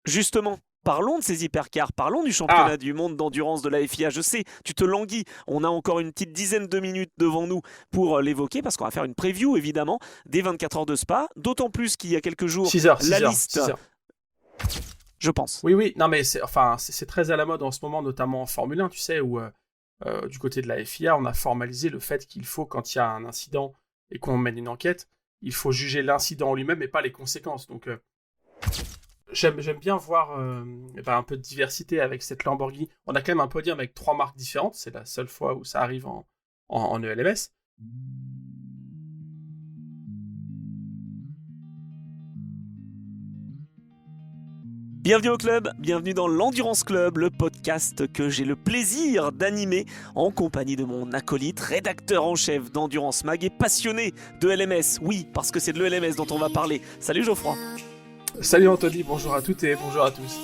Justement, parlons de ces hypercars, parlons du championnat Ah, du monde d'endurance de la FIA. Je sais, tu te languis, on a encore une petite dizaine de minutes devant nous pour l'évoquer, parce qu'on va faire une preview, évidemment, des 24 heures de Spa, d'autant plus qu'il y a quelques jours, 6 heures, la 6 heures, liste, 6 heures. je pense. Oui, oui, non, mais c'est très à la mode en ce moment, notamment en Formule 1, tu sais, où du côté de la FIA, on a formalisé le fait qu'il faut, quand il y a un incident et qu'on mène une enquête, il faut juger l'incident en lui-même et pas les conséquences. Donc, j'aime bien voir un peu de diversité avec cette Lamborghini. On a quand même un podium avec 3 marques différentes, c'est la seule fois où ça arrive en ELMS. Bienvenue au club, bienvenue dans l'Endurance Club, le podcast que j'ai le plaisir d'animer en compagnie de mon acolyte, rédacteur en chef d'Endurance Mag et passionné de LMS. Oui, parce que c'est de l'ELMS dont on va parler. Salut Geoffroy. Salut Anthony, bonjour à toutes et bonjour à tous.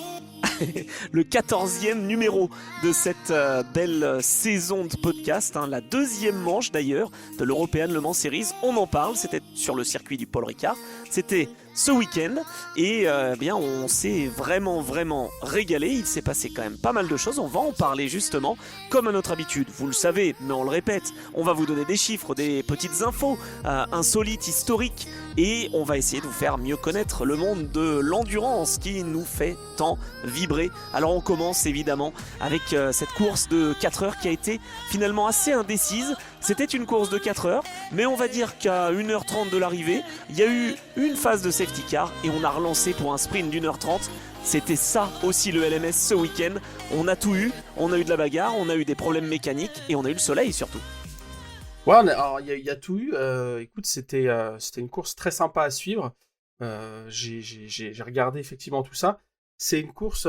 Le 14e numéro de cette belle saison de podcast, hein, la deuxième manche d'ailleurs de l'European Le Mans Series. On en parle, c'était sur le circuit du Paul Ricard, c'était ce week-end et bien on s'est vraiment régalé. Il s'est passé quand même pas mal de choses, on va en parler justement comme à notre habitude. Vous le savez, mais on le répète, on va vous donner des chiffres, des petites infos insolites, historiques, et on va essayer de vous faire mieux connaître le monde de l'endurance qui nous fait tant vibrer. Alors on commence évidemment avec cette course de 4 heures qui a été finalement assez indécise. C'était une course de 4 heures, mais on va dire qu'à 1h30 de l'arrivée, il y a eu une phase de safety car et on a relancé pour un sprint d'1h30. C'était ça aussi le LMS ce week-end. On a tout eu, on a eu de la bagarre, on a eu des problèmes mécaniques et on a eu le soleil surtout. Ouais, alors il y a tout eu. Écoute, c'était une course très sympa à suivre. J'ai regardé effectivement tout ça. C'est une course,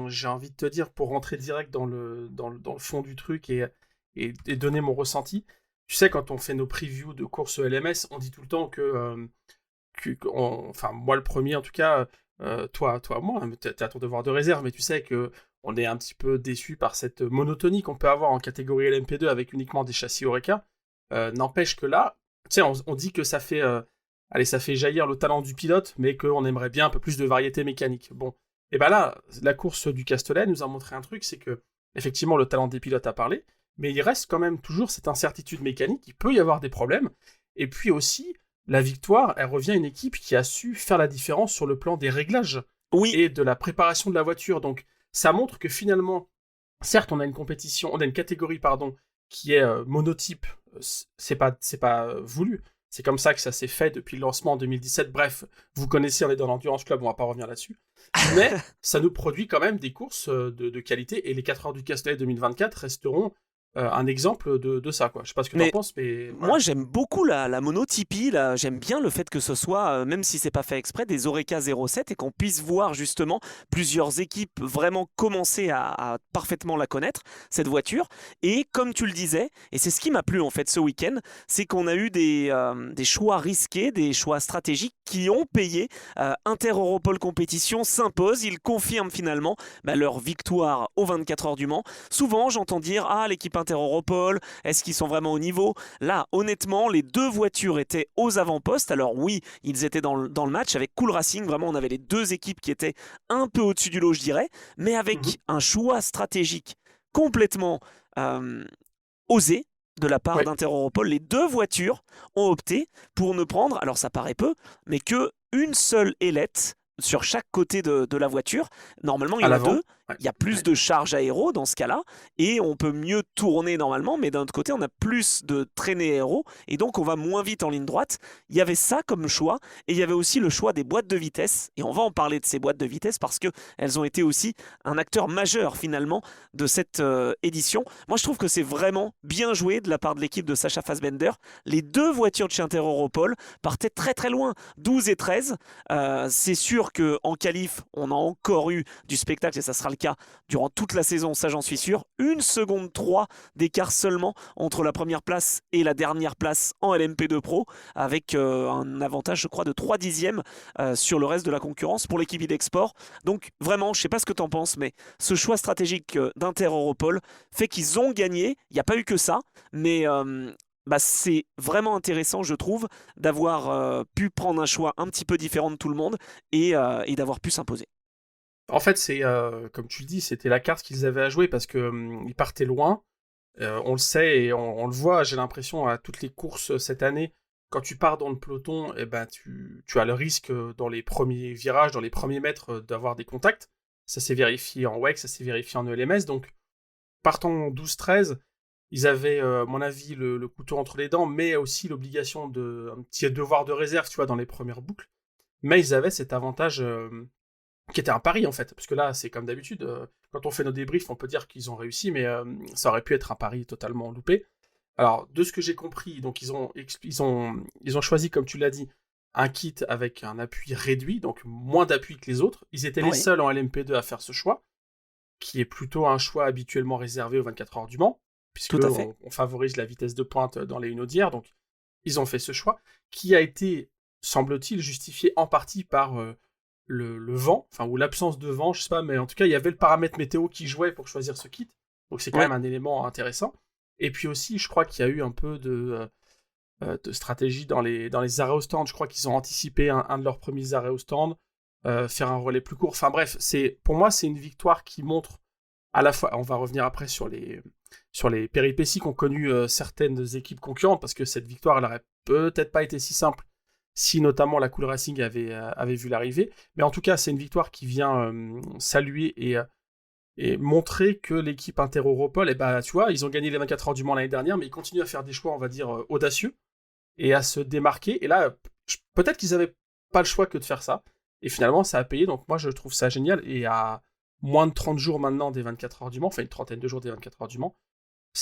j'ai envie de te dire, pour rentrer direct dans le fond du truc et donner mon ressenti. Tu sais, quand on fait nos previews de courses LMS, on dit tout le temps enfin moi le premier en tout cas, toi moi, t'as ton devoir de réserve, mais tu sais que on est un petit peu déçu par cette monotonie qu'on peut avoir en catégorie LMP2 avec uniquement des châssis Oreca. N'empêche que là, tu sais, on dit que ça fait jaillir le talent du pilote, mais qu'on aimerait bien un peu plus de variété mécanique. Bon, et ben là, la course du Castellet nous a montré un truc, c'est que effectivement le talent des pilotes a parlé, mais il reste quand même toujours cette incertitude mécanique. Il peut y avoir des problèmes, et puis aussi la victoire, elle revient à une équipe qui a su faire la différence sur le plan des réglages Oui, et de la préparation de la voiture. Donc ça montre que finalement, certes, on a une catégorie, pardon, qui est monotype. C'est pas voulu. C'est comme ça que ça s'est fait depuis le lancement en 2017. Bref, vous connaissez, on est dans l'Endurance Club, on va pas revenir là-dessus. Mais ça nous produit quand même des courses de qualité et les 4 heures du Castellet 2024 resteront un exemple de ça, quoi. Je sais pas ce que t'en mais penses, mais moi, voilà. j'aime beaucoup la monotypie. Là. J'aime bien le fait que ce soit, même si c'est pas fait exprès, des Oreca 07 et qu'on puisse voir justement plusieurs équipes vraiment commencer à parfaitement la connaître, cette voiture. Et comme tu le disais, et c'est ce qui m'a plu en fait ce week-end, c'est qu'on a eu des choix risqués, des choix stratégiques qui ont payé. Inter-Europol Compétition s'impose. Ils confirment finalement leur victoire aux 24 heures du Mans. Souvent, j'entends dire ah, l'équipe Inter-Europol, est-ce qu'ils sont vraiment au niveau? Là, honnêtement, les deux voitures étaient aux avant-postes. Alors oui, ils étaient dans le match avec Cool Racing. Vraiment, on avait les deux équipes qui étaient un peu au-dessus du lot, je dirais, mais Mhm. avec un choix stratégique complètement euh, osé de la part Ouais, d'Inter-Europol. Les deux voitures ont opté pour ne prendre, alors ça paraît peu, mais que une seule ailette sur chaque côté de la voiture. Normalement, il y à en a deux. l'avant. Ouais, Il y a plus ouais. de charge aéro dans ce cas-là, et on peut mieux tourner normalement, mais d'un autre côté, on a plus de traînée aéro, et donc on va moins vite en ligne droite. Il y avait ça comme choix, et il y avait aussi le choix des boîtes de vitesse, et on va en parler de ces boîtes de vitesse parce qu'elles ont été aussi un acteur majeur finalement de cette édition. Moi, je trouve que c'est vraiment bien joué de la part de l'équipe de Sacha Fassbender. Les deux voitures de chez Inter-Europol partaient très loin, 12 et 13. C'est sûr qu'en qualif, on a encore eu du spectacle et ça sera le cas durant toute la saison, ça j'en suis sûr. 1 seconde 3 d'écart seulement entre la première place et la dernière place en LMP2 Pro, avec un avantage, je crois, de 3 dixièmes sur le reste de la concurrence pour l'équipe d'export. Donc vraiment, je ne sais pas ce que tu en penses, mais ce choix stratégique d'Inter-Europol fait qu'ils ont gagné. Il n'y a pas eu que ça, mais c'est vraiment intéressant, je trouve, d'avoir pu prendre un choix un petit peu différent de tout le monde et d'avoir pu s'imposer. En fait, c'est comme tu le dis, c'était la carte qu'ils avaient à jouer parce que ils partaient loin. On le sait et on le voit. J'ai l'impression à toutes les courses cette année, quand tu pars dans le peloton, eh ben tu as le risque dans les premiers virages, dans les premiers mètres, d'avoir des contacts. Ça s'est vérifié en WEC, ça s'est vérifié en ELMS. Donc partant en 12-13, ils avaient, à mon avis, le couteau entre les dents, mais aussi l'obligation un petit devoir de réserve, tu vois, dans les premières boucles. Mais ils avaient cet avantage qui était un pari en fait, parce que là c'est comme d'habitude, quand on fait nos débriefs on peut dire qu'ils ont réussi, mais ça aurait pu être un pari totalement loupé. Alors de ce que j'ai compris, donc ils ont choisi, comme tu l'as dit, un kit avec un appui réduit, donc moins d'appui que les autres. Ils étaient les Oui, seuls en LMP2 à faire ce choix, qui est plutôt un choix habituellement réservé aux 24 heures du Mans, puisque tout à fait. on favorise la vitesse de pointe dans les Hunaudières, donc ils ont fait ce choix, qui a été, semble-t-il, justifié en partie par le vent, enfin, ou l'absence de vent, je sais pas, mais en tout cas, il y avait le paramètre météo qui jouait pour choisir ce kit, donc c'est quand Oui, même un élément intéressant. Et puis aussi, je crois qu'il y a eu un peu de stratégie dans les arrêts au stand. Je crois qu'ils ont anticipé un de leurs premiers arrêts au stand, faire un relais plus court. Enfin bref, pour moi, c'est une victoire qui montre à la fois, on va revenir après sur les péripéties qu'ont connues certaines équipes concurrentes, parce que cette victoire, elle aurait peut-être pas été si simple si notamment la Cool Racing avait vu l'arrivée. Mais en tout cas, c'est une victoire qui vient saluer et montrer que l'équipe Inter-Europol, eh ben, tu vois, ils ont gagné les 24 heures du Mans l'année dernière, mais ils continuent à faire des choix, on va dire, audacieux et à se démarquer. Et là, peut-être qu'ils n'avaient pas le choix que de faire ça. Et finalement, ça a payé. Donc moi, je trouve ça génial. Et à moins de 30 jours maintenant des 24 heures du Mans, enfin une trentaine de jours des 24 heures du Mans,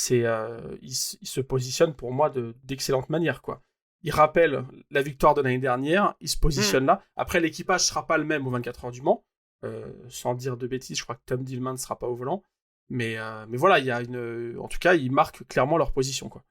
il se positionne pour moi d'excellente manière, quoi. Il rappelle la victoire de l'année dernière, il se Hmm. positionne là. Après, l'équipage sera pas le même aux 24 heures du Mans. Sans dire de bêtises, je crois que Tom Dillman ne sera pas au volant. Mais voilà, il y a en tout cas, ils marquent clairement leur position, quoi.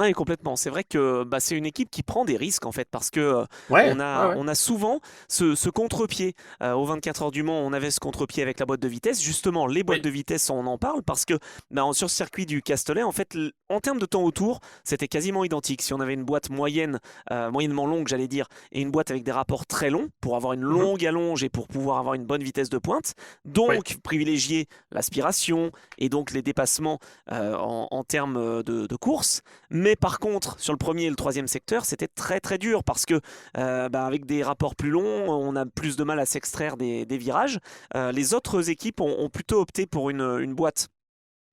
Oui, complètement. C'est vrai que bah, c'est une équipe qui prend des risques en fait, parce que Ouais, ouais, ouais. on a souvent ce contre-pied. Aux 24 heures du Mans, on avait ce contre-pied avec la boîte de vitesse. Justement, les boîtes Oui. de vitesse, on en parle parce que bah, sur le circuit du Castellet, en fait, en termes de temps autour, c'était quasiment identique. Si on avait une boîte moyenne, moyennement longue, j'allais dire, et une boîte avec des rapports très longs pour avoir une Mhm. longue allonge et pour pouvoir avoir une bonne vitesse de pointe, Oui. donc privilégier l'aspiration et donc les dépassements en termes de course. Mais par contre, sur le premier et le troisième secteur, c'était très très dur parce que bah, avec des rapports plus longs, on a plus de mal à s'extraire des virages. Les autres équipes ont plutôt opté pour une boîte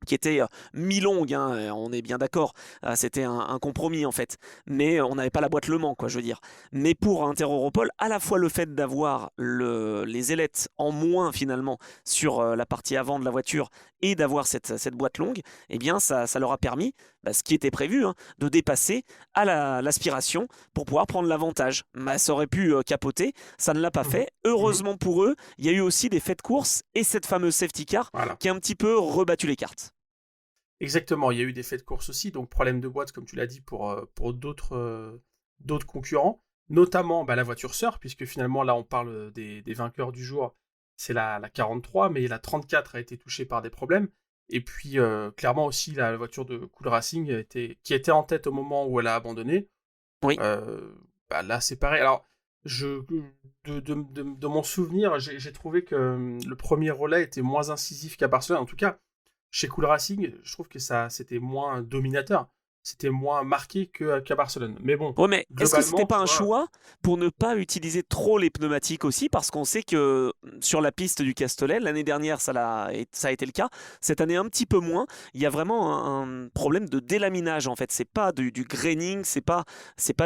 qui était mi-longue, hein, on est bien d'accord, c'était un compromis en fait, mais on n'avait pas la boîte Le Mans, quoi, je veux dire. Mais pour Inter-Europol, à la fois le fait d'avoir les ailettes en moins finalement sur la partie avant de la voiture et d'avoir cette boîte longue, eh bien ça leur a permis, bah, ce qui était prévu, hein, de dépasser à l'aspiration pour pouvoir prendre l'avantage. Bah, ça aurait pu capoter, ça ne l'a pas Mhm. fait. Mhm. Heureusement pour eux, il y a eu aussi des faits de course et cette fameuse safety car Voilà. qui a un petit peu rebattu les cartes. Exactement, il y a eu des faits de course aussi, donc problème de boîte, comme tu l'as dit, pour d'autres concurrents, notamment bah, la voiture sœur, puisque finalement là on parle des vainqueurs du jour, c'est la 43, mais la 34 a été touchée par des problèmes, et puis clairement aussi la voiture de Cool Racing qui était en tête au moment où elle a abandonné, Oui, euh, bah, là c'est pareil. Alors, de mon souvenir, j'ai trouvé que le premier relais était moins incisif qu'à Barcelone, en tout cas chez Cool Racing, je trouve que ça c'était moins dominateur, c'était moins marqué qu'à Barcelone. Mais bon, ouais, mais est-ce que c'était globalement, pas tu un vois, choix pour ne pas utiliser trop les pneumatiques aussi? Parce qu'on sait que sur la piste du Castellet, l'année dernière, ça a été le cas. Cette année, un petit peu moins. Il y a vraiment un problème de délaminage en fait. C'est pas du graining, c'est pas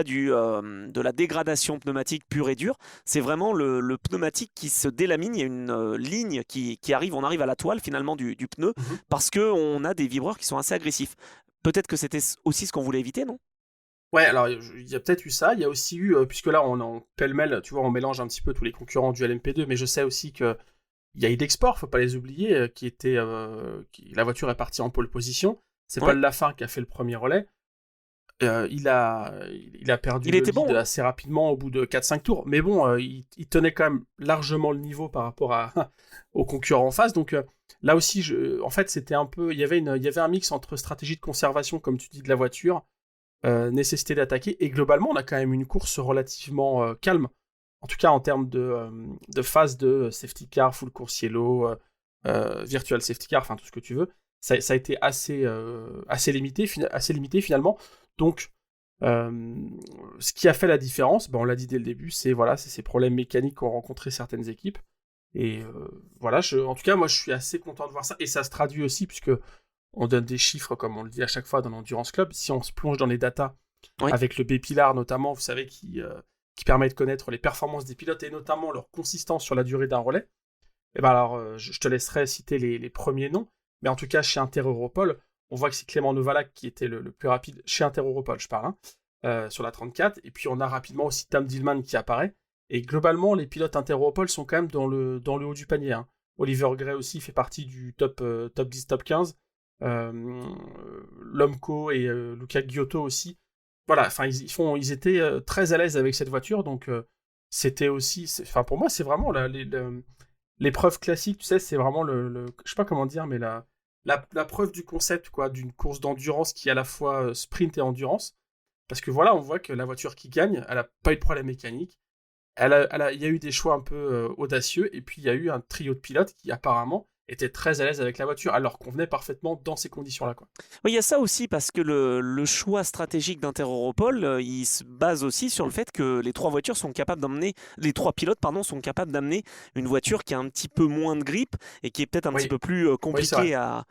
de la dégradation pneumatique pure et dure. C'est vraiment le pneumatique qui se délamine. Il y a une ligne qui arrive, on arrive à la toile finalement du pneu mhm. parce qu'on a des vibreurs qui sont assez agressifs. Peut-être que c'était aussi ce qu'on voulait éviter, non? Ouais, alors il y a peut-être eu ça, il y a aussi eu, puisque là on en pêle-mêle, tu vois, on mélange un petit peu tous les concurrents du LMP2, mais je sais aussi que il y a Idexport, faut pas les oublier, la voiture est partie en pole position, c'est Ouais. Paul Lafin qui a fait le premier relais. Il a perdu Il le était lead bon, hein. assez rapidement au bout de 4-5 tours. Mais bon, il tenait quand même largement le niveau par rapport aux concurrents en face. Donc là aussi, en fait, c'était un peu. Il y avait un mix entre stratégie de conservation, comme tu dis, de la voiture, nécessité d'attaquer. Et globalement, on a quand même une course relativement calme. en tout cas en termes de phase de safety car, full course yellow, virtual safety car, enfin tout ce que tu veux, ça a été assez limité finalement. Donc, ce qui a fait la différence, on l'a dit dès le début, c'est ces problèmes mécaniques qu'ont rencontré certaines équipes. Et voilà, en tout cas, moi je suis assez content de voir ça. Et ça se traduit aussi, puisque on donne des chiffres, comme on le dit à chaque fois dans l'Endurance Club. Si on se plonge dans les datas, avec le B-Pilar notamment, vous savez, qui permet de connaître les performances des pilotes et notamment leur consistance sur la durée d'un relais, et ben alors, je te laisserai citer les premiers noms. Mais en tout cas, chez Inter-Europol, on voit que c'est Clément Novalak qui était le plus rapide, chez Inter-Europol, je parle, sur la 34. Et puis on a rapidement aussi Tom Dillman qui apparaît. Et globalement, les pilotes Inter-Europol sont quand même dans le haut du panier. Oliver Gray aussi fait partie du top 10, top 15. Lomco et Luca Giotto aussi. Voilà, enfin ils étaient très à l'aise avec cette voiture, donc c'était aussi, pour moi c'est vraiment l'épreuve classique, tu sais, c'est vraiment je sais pas comment dire, mais la preuve du concept, quoi, d'une course d'endurance qui est à la fois sprint et endurance. Parce que voilà, on voit que la voiture qui gagne, elle a pas eu de problème mécanique. Il y a eu des choix un peu audacieux, et puis il y a eu un trio de pilotes qui apparemment était très à l'aise avec la voiture, alors qu'on venait parfaitement dans ces conditions-là, quoi. Oui, il y a ça aussi parce que le choix stratégique d'Inter-Europol, il se base aussi sur le fait que les trois voitures sont capables d'emmener, les trois pilotes, pardon, sont capables d'amener une voiture qui a un petit peu moins de grippe et qui est peut-être un petit peu plus compliquée à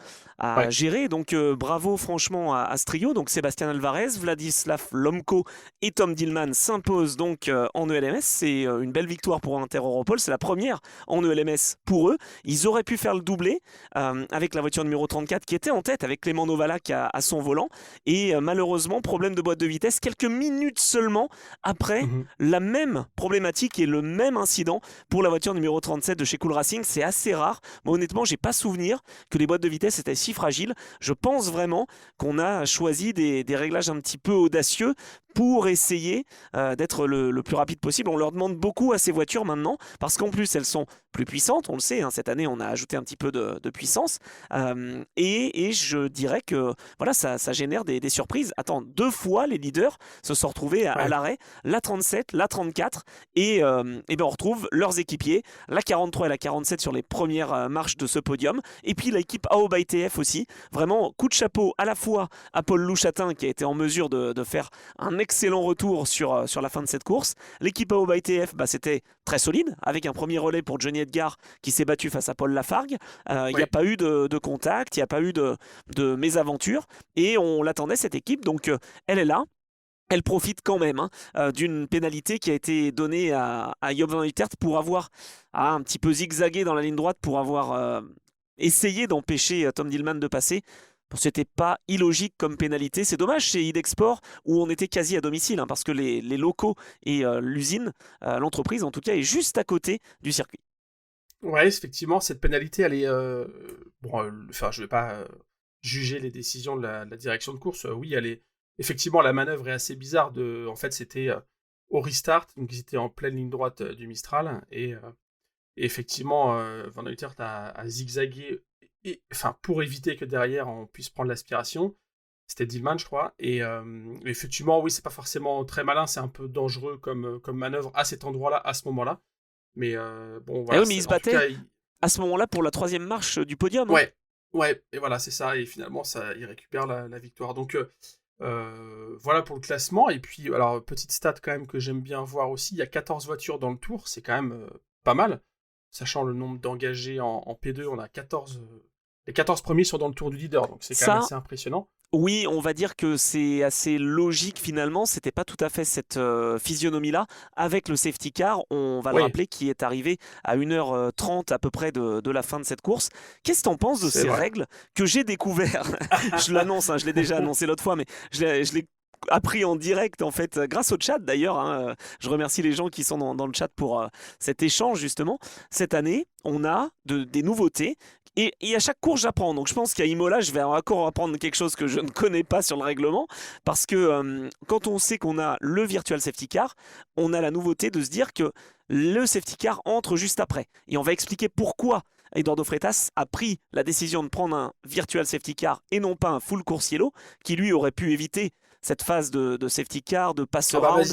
gérer. Donc bravo franchement à ce trio. Donc Sébastien Alvarez, Vladislav Lomko et Tom Dillman s'imposent donc en ELMS. C'est une belle victoire pour Inter-Europol. C'est la première en ELMS pour eux. Ils auraient pu faire le doublé avec la voiture numéro 34 qui était en tête avec Clément Novalak à son volant. Et malheureusement, problème de boîte de vitesse quelques minutes seulement après la même problématique et le même incident pour la voiture numéro 37 de chez Cool Racing. C'est assez rare. Moi, honnêtement, j'ai pas souvenir que les boîtes de vitesse étaient si fragiles. Je pense vraiment qu'on a choisi des réglages un petit peu audacieux pour essayer d'être le plus rapide possible. On leur demande beaucoup à ces voitures maintenant, parce qu'en plus elles sont plus puissantes, on le sait, cette année on a ajouté un petit peu de puissance, et je dirais que voilà, ça génère des surprises. Attends, 2 fois les leaders se sont retrouvés à l'arrêt, la 37, la 34, et ben on retrouve leurs équipiers, la 43 et la 47 sur les premières marches de ce podium, et puis l'équipe AO TF aussi. Vraiment, coup de chapeau à la fois à Paul Louchatin qui a été en mesure de faire un excellent retour sur la fin de cette course. L'équipe AO TF, c'était très solide, avec un premier relais pour Johnny Edgar qui s'est battu face à Paul Lafargue. Il n'y a pas eu de contact, il n'y a pas eu de mésaventure, et on l'attendait cette équipe, donc elle est là. Elle profite quand même d'une pénalité qui a été donnée à Job van Uitert pour avoir un petit peu zigzagué dans la ligne droite, pour avoir essayé d'empêcher Tom Dillman de passer. Bon, c'était pas illogique comme pénalité. C'est dommage chez Idexport où on était quasi à domicile, parce que les locaux et l'usine, l'entreprise en tout cas, est juste à côté du circuit. Ouais, effectivement, cette pénalité, elle est... je vais pas juger les décisions de la direction de course. Oui, elle est... Effectivement, la manœuvre est assez bizarre. En fait, c'était au restart, donc ils étaient en pleine ligne droite du Mistral, et effectivement, Van Uitert a zigzagué, pour éviter que derrière on puisse prendre l'aspiration. C'était Dillman, je crois. Et effectivement, oui, c'est pas forcément très malin, c'est un peu dangereux comme manœuvre à cet endroit-là, à ce moment-là. Mais bon, voilà. Oui, mais il se battait à ce moment-là pour la 3e marche du podium. Ouais, et voilà, c'est ça. Et finalement, il récupère la victoire. Donc voilà pour le classement. Et puis, alors, petite stat quand même que j'aime bien voir aussi, il y a 14 voitures dans le tour, c'est quand même pas mal. Sachant le nombre d'engagés en P2, on a 14... les 14 premiers sont dans le tour du leader, donc c'est quand même assez impressionnant. Oui, on va dire que c'est assez logique finalement, c'était pas tout à fait cette physionomie-là. Avec le safety car, on va le rappeler, qui est arrivé à 1h30 à peu près de la fin de cette course. Qu'est-ce que t'en penses de ces règles que j'ai découvert? Je l'annonce, je l'ai déjà annoncé l'autre fois, mais je l'ai appris en direct en fait, grâce au chat d'ailleurs. Je remercie les gens qui sont dans le chat pour cet échange justement. Cette année, on a des nouveautés. Et à chaque course, j'apprends. Donc je pense qu'à Imola, je vais encore apprendre quelque chose que je ne connais pas sur le règlement. Parce que quand on sait qu'on a le Virtual Safety Car, on a la nouveauté de se dire que le Safety Car entre juste après. Et on va expliquer pourquoi Eduardo Freitas a pris la décision de prendre un Virtual Safety Car et non pas un Full Course Yellow, qui lui aurait pu éviter cette phase de safety car, de pass Ah bah around.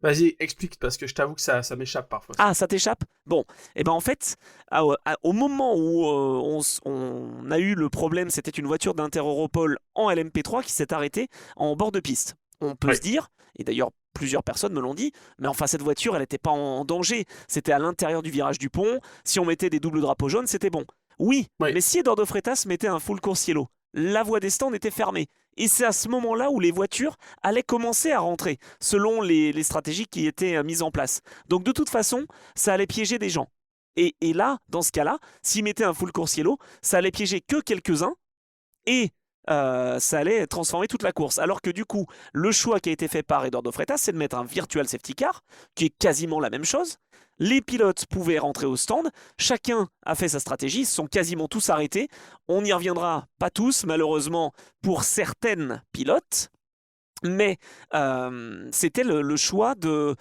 vas-y, explique, parce que je t'avoue que ça m'échappe parfois. Ah, ça t'échappe? Bon, et ben en fait, au moment où on a eu le problème, c'était une voiture d'Inter-Europol en LMP3 qui s'est arrêtée en bord de piste. On peut Oui, se dire, et d'ailleurs plusieurs personnes me l'ont dit, mais enfin cette voiture, elle n'était pas en danger. C'était à l'intérieur du virage du pont. Si on mettait des doubles drapeaux jaunes, c'était bon. Oui, oui. mais si Eduardo Freitas mettait un full course yellow, la voie des stands était fermée. Et c'est à ce moment-là où les voitures allaient commencer à rentrer, selon les stratégies qui étaient mises en place. Donc de toute façon, ça allait piéger des gens. Et là, dans ce cas-là, s'ils mettaient un full course yellow, ça allait piéger que quelques-uns et ça allait transformer toute la course. Alors que du coup, le choix qui a été fait par Eduardo Freitas, c'est de mettre un virtual safety car, qui est quasiment la même chose. Les pilotes pouvaient rentrer au stand, chacun a fait sa stratégie, ils se sont quasiment tous arrêtés. On n'y reviendra pas tous, malheureusement, pour certaines pilotes, mais c'était le choix de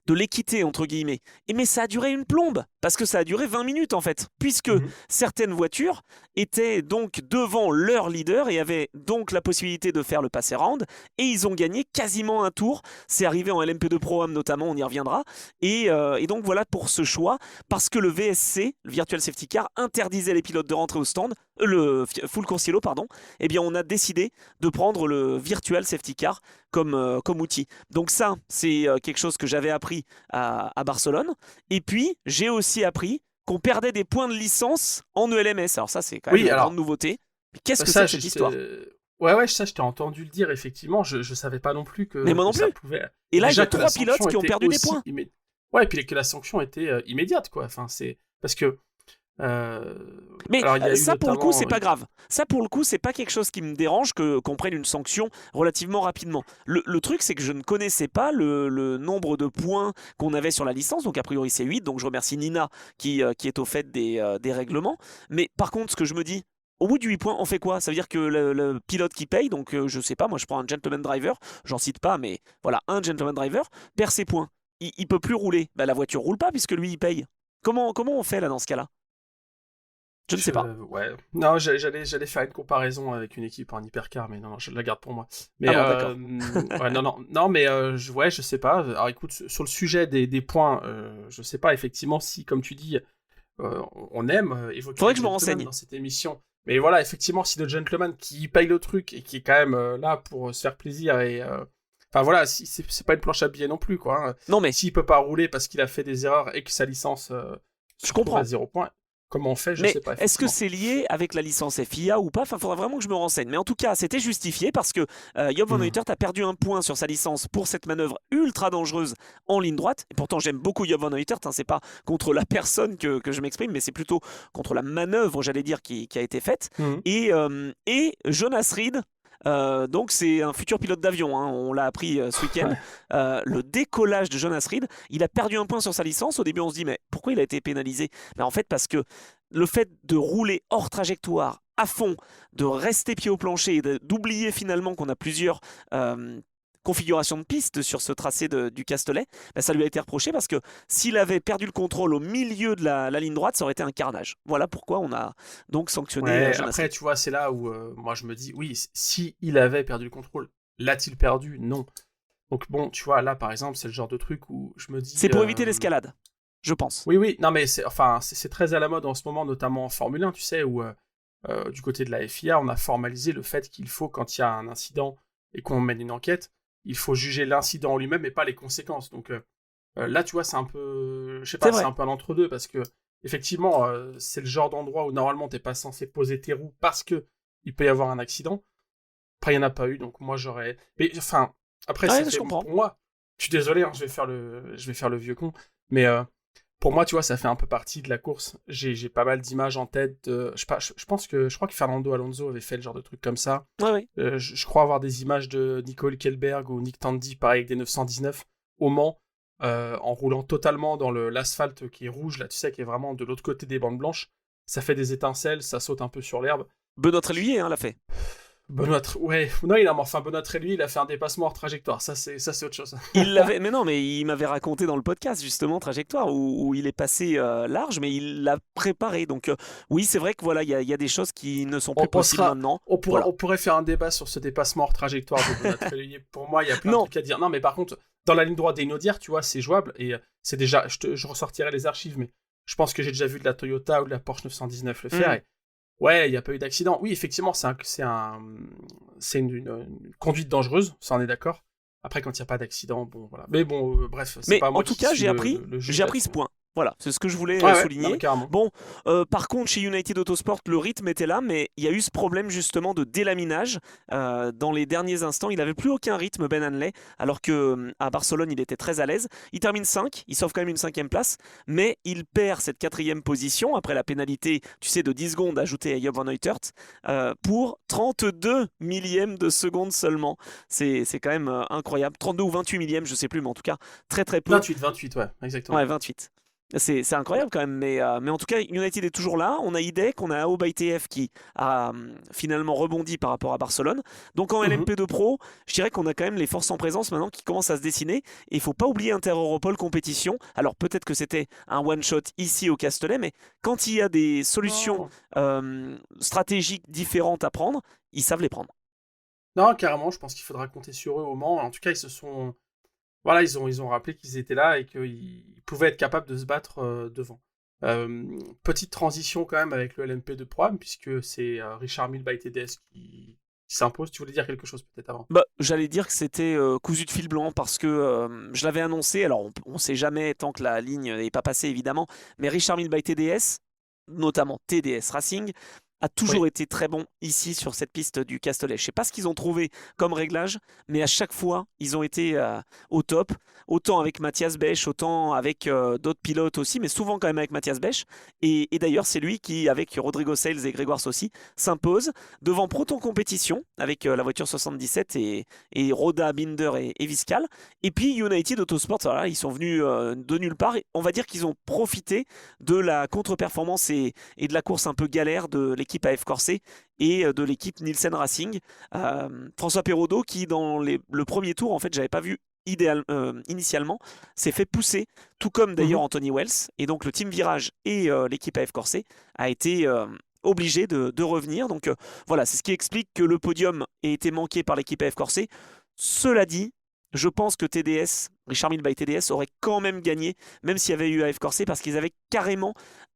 l'équité, entre guillemets. Mais ça a duré une plombe, parce que ça a duré 20 minutes en fait, puisque Mhm. certaines voitures étaient donc devant leur leader et avaient donc la possibilité de faire le pass around, et ils ont gagné quasiment un tour. C'est arrivé en LMP2 Pro-Am notamment, on y reviendra. Et donc voilà pour ce choix, parce que le VSC, le Virtual Safety Car, interdisait les pilotes de rentrer au stand, full course yellow, pardon. Eh bien on a décidé de prendre le Virtual Safety Car comme outil. Donc ça, c'est quelque chose que j'avais appris à Barcelone. Et puis, j'ai aussi appris qu'on perdait des points de licence en ELMS. Alors ça, c'est quand même Oui, la grande alors, nouveauté. Mais qu'est-ce que c'est ça, que cette histoire? ouais, ça, je t'ai entendu le dire, effectivement. Je savais pas non plus Mais moi que non ça plus. pouvait. Et là, il y a Déjà que la 3 pilotes sanction qui ont était perdu des aussi points. immédiate. Ouais, et puis que la sanction était immédiate, quoi. Enfin, c'est. Parce que. euh, Mais Alors, il y a eu ça, pour le coup, notamment. c'est pas grave. Ça, pour le coup, c'est pas quelque chose qui me dérange qu'on prenne une sanction relativement rapidement. Le truc, c'est que je ne connaissais pas le nombre de points qu'on avait sur la licence. Donc, a priori, c'est 8. Donc, je remercie Nina qui est au fait des règlements. Mais par contre, ce que je me dis, au bout de 8 points, on fait quoi? Ça veut dire que le pilote qui paye, donc je sais pas, moi je prends un gentleman driver, j'en cite pas, mais voilà, un gentleman driver perd ses points. Il peut plus rouler. Bah, la voiture roule pas puisque lui il paye. Comment on fait là dans ce cas-là? Je ne sais pas. Ouais. Non, j'allais faire une comparaison avec une équipe en hypercar, mais non, je la garde pour moi. Ah Mais bon, d'accord. ouais, non, mais ouais, je sais pas. Alors écoute, sur le sujet des points, je sais pas effectivement si, comme tu dis, on aime évoquer Faudrait les que je me gentlemen renseigne. dans cette émission. Mais voilà, effectivement, si le gentleman qui paye le truc et qui est quand même là pour se faire plaisir et enfin voilà, si c'est pas une planche à billets non plus quoi. Hein. Non mais, S'il peut pas rouler parce qu'il a fait des erreurs et que sa licence je se retrouve à comprends. 0 points, comment on fait, je Mais sais pas est-ce que effectivement. c'est lié avec la licence FIA ou pas? Enfin, faudra vraiment que je me renseigne. Mais en tout cas, c'était justifié parce que Job Van Hmm. Uitert a perdu un point sur sa licence pour cette manœuvre ultra dangereuse en ligne droite. Et pourtant, j'aime beaucoup Job Van Uitert. Hein, c'est pas contre la personne que je m'exprime, mais c'est plutôt contre la manœuvre, j'allais dire, qui a été faite. Hmm. Et Jonas Reed. Donc c'est un futur pilote d'avion, hein, on l'a appris ce week-end. Le décollage de Jonas Reed, il a perdu un point sur sa licence. Au début on se dit mais pourquoi il a été pénalisé? Mais en fait parce que le fait de rouler hors trajectoire à fond, de rester pied au plancher et d'oublier finalement qu'on a plusieurs configurations de pistes sur ce tracé du Castellet, bah, ça lui a été reproché parce que s'il avait perdu le contrôle au milieu de la ligne droite, ça aurait été un carnage. Voilà pourquoi on a donc sanctionné Ouais, Jonas après, Reed. tu vois, c'est là où moi je me dis, oui, si il avait perdu le contrôle, l'a-t-il perdu? Non. Donc bon, tu vois, là par exemple, c'est le genre de truc où je me C'est dis, pour éviter l'escalade, je pense. oui, non mais c'est très à la mode en ce moment, notamment en Formule 1, tu sais, où du côté de la FIA, on a formalisé le fait qu'il faut, quand il y a un incident et qu'on mène une enquête, il faut juger l'incident en lui-même et pas les conséquences. Donc là, tu vois, c'est un peu, je sais C'est pas, c'est vrai. un peu un entre-deux parce que effectivement, c'est le genre d'endroit où normalement t'es pas censé poser tes roues parce que il peut y avoir un accident. Après, il n'y en a pas eu, donc moi j'aurais. Mais enfin, après, ça Ouais, je fait comprends. pour moi. Je suis désolé, hein, je vais faire le vieux con, mais pour moi, tu vois, ça fait un peu partie de la course. J'ai pas mal d'images en tête. Je sais pas, je crois que Fernando Alonso avait fait le genre de truc comme ça. Ouais, ouais. Je crois avoir des images de Nicole Hülkenberg ou Nick Tandy, pareil, avec des 919 au Mans, en roulant totalement dans l'asphalte qui est rouge, là, tu sais, qui est vraiment de l'autre côté des bandes blanches. Ça fait des étincelles, ça saute un peu sur l'herbe. Benoît Lévier hein, l'a fait. Ouais, non, Benoît Tréluy, il a fait un dépassement hors trajectoire. Ça, c'est autre chose. Il l'avait, mais non, mais il m'avait raconté dans le podcast justement Trajectoire où il est passé large, mais il l'a préparé. Donc oui, c'est vrai que voilà, il y a des choses qui ne sont plus possibles maintenant. Voilà. On pourrait faire un débat sur ce dépassement hors trajectoire de Benoît Tréluy. Pour moi, il y a plein de Non, trucs à dire. Non, mais par contre, dans la ligne droite des Inaudières, tu vois, c'est jouable et c'est déjà. Je ressortirai les archives, mais je pense que j'ai déjà vu de la Toyota ou de la Porsche 919 le faire. Et ouais, il n'y a pas eu d'accident. Oui, effectivement, c'est une conduite dangereuse, ça on est d'accord. Après, quand il n'y a pas d'accident, bon, voilà. Mais bon, bref, c'est mais pas en moi tout qui cas, suis le juge j'ai appris là-dessus. ce point. Voilà, c'est ce que je voulais Ouais, non, souligner. mais carrément. Bon, par contre, chez United Autosport, le rythme était là, mais il y a eu ce problème justement de délaminage. Dans les derniers instants, il n'avait plus aucun rythme, Ben Hanley, alors qu'à Barcelone, il était très à l'aise. Il termine 5, il sauve quand même une 5e place, mais il perd cette 4e position après la pénalité, tu sais, de 10 secondes ajoutée à Job van Uitert pour 32 millièmes de seconde seulement. C'est quand même incroyable. 32 ou 28 millièmes, je sais plus, mais en tout cas, très très peu. 28, ouais, exactement. Ouais, 28. C'est incroyable quand même, mais en tout cas, United est toujours là. On a IDEC, on a AO by TF qui a finalement rebondi par rapport à Barcelone. Donc en Mhm. LMP2 Pro, je dirais qu'on a quand même les forces en présence maintenant qui commencent à se dessiner. Et il faut pas oublier Inter-Europol compétition. Alors peut-être que c'était un one-shot ici au Castellet, mais quand il y a des solutions Non. stratégiques différentes à prendre, ils savent les prendre. Non, carrément, je pense qu'il faudra compter sur eux au Mans. En tout cas, voilà, ils ont rappelé qu'ils étaient là et qu'ils pouvaient être capables de se battre devant. Petite transition quand même avec le LMP2 Pro, puisque c'est Richard Mille by TDS qui s'impose. Tu voulais dire quelque chose peut-être avant? Bah, j'allais dire que c'était cousu de fil blanc parce que je l'avais annoncé. Alors, on ne sait jamais tant que la ligne n'est pas passée, évidemment. Mais Richard Mille by TDS, notamment TDS Racing, a Oui. toujours été très bon ici sur cette piste du Castellet. Je ne sais pas ce qu'ils ont trouvé comme réglage, mais à chaque fois, ils ont été au top. Autant avec Mathias Bech, autant avec d'autres pilotes aussi, mais souvent quand même avec Mathias Bech. Et d'ailleurs, c'est lui qui, avec Rodrigo Sales et Grégoire Saucy, s'impose devant Proton Compétition avec la voiture 77 et Roda, Binder et Viscal. Et puis United Autosport, voilà, ils sont venus de nulle part. Et on va dire qu'ils ont profité de la contre-performance et de la course un peu galère de l'équipe AF Corset et de l'équipe Nielsen Racing. François Perraudot qui dans le premier tour, en fait, j'avais pas vu initialement, s'est fait pousser, tout comme d'ailleurs Mhm. Anthony Wells. Et donc le team Virage et l'équipe AF Corset a été obligé de revenir. Donc voilà, c'est ce qui explique que le podium ait été manqué par l'équipe AF Corset. Cela dit, je pense que TDS, Richard Mille by TDS, aurait quand même gagné, même s'il y avait eu AF Corset, parce qu'ils avaient carrément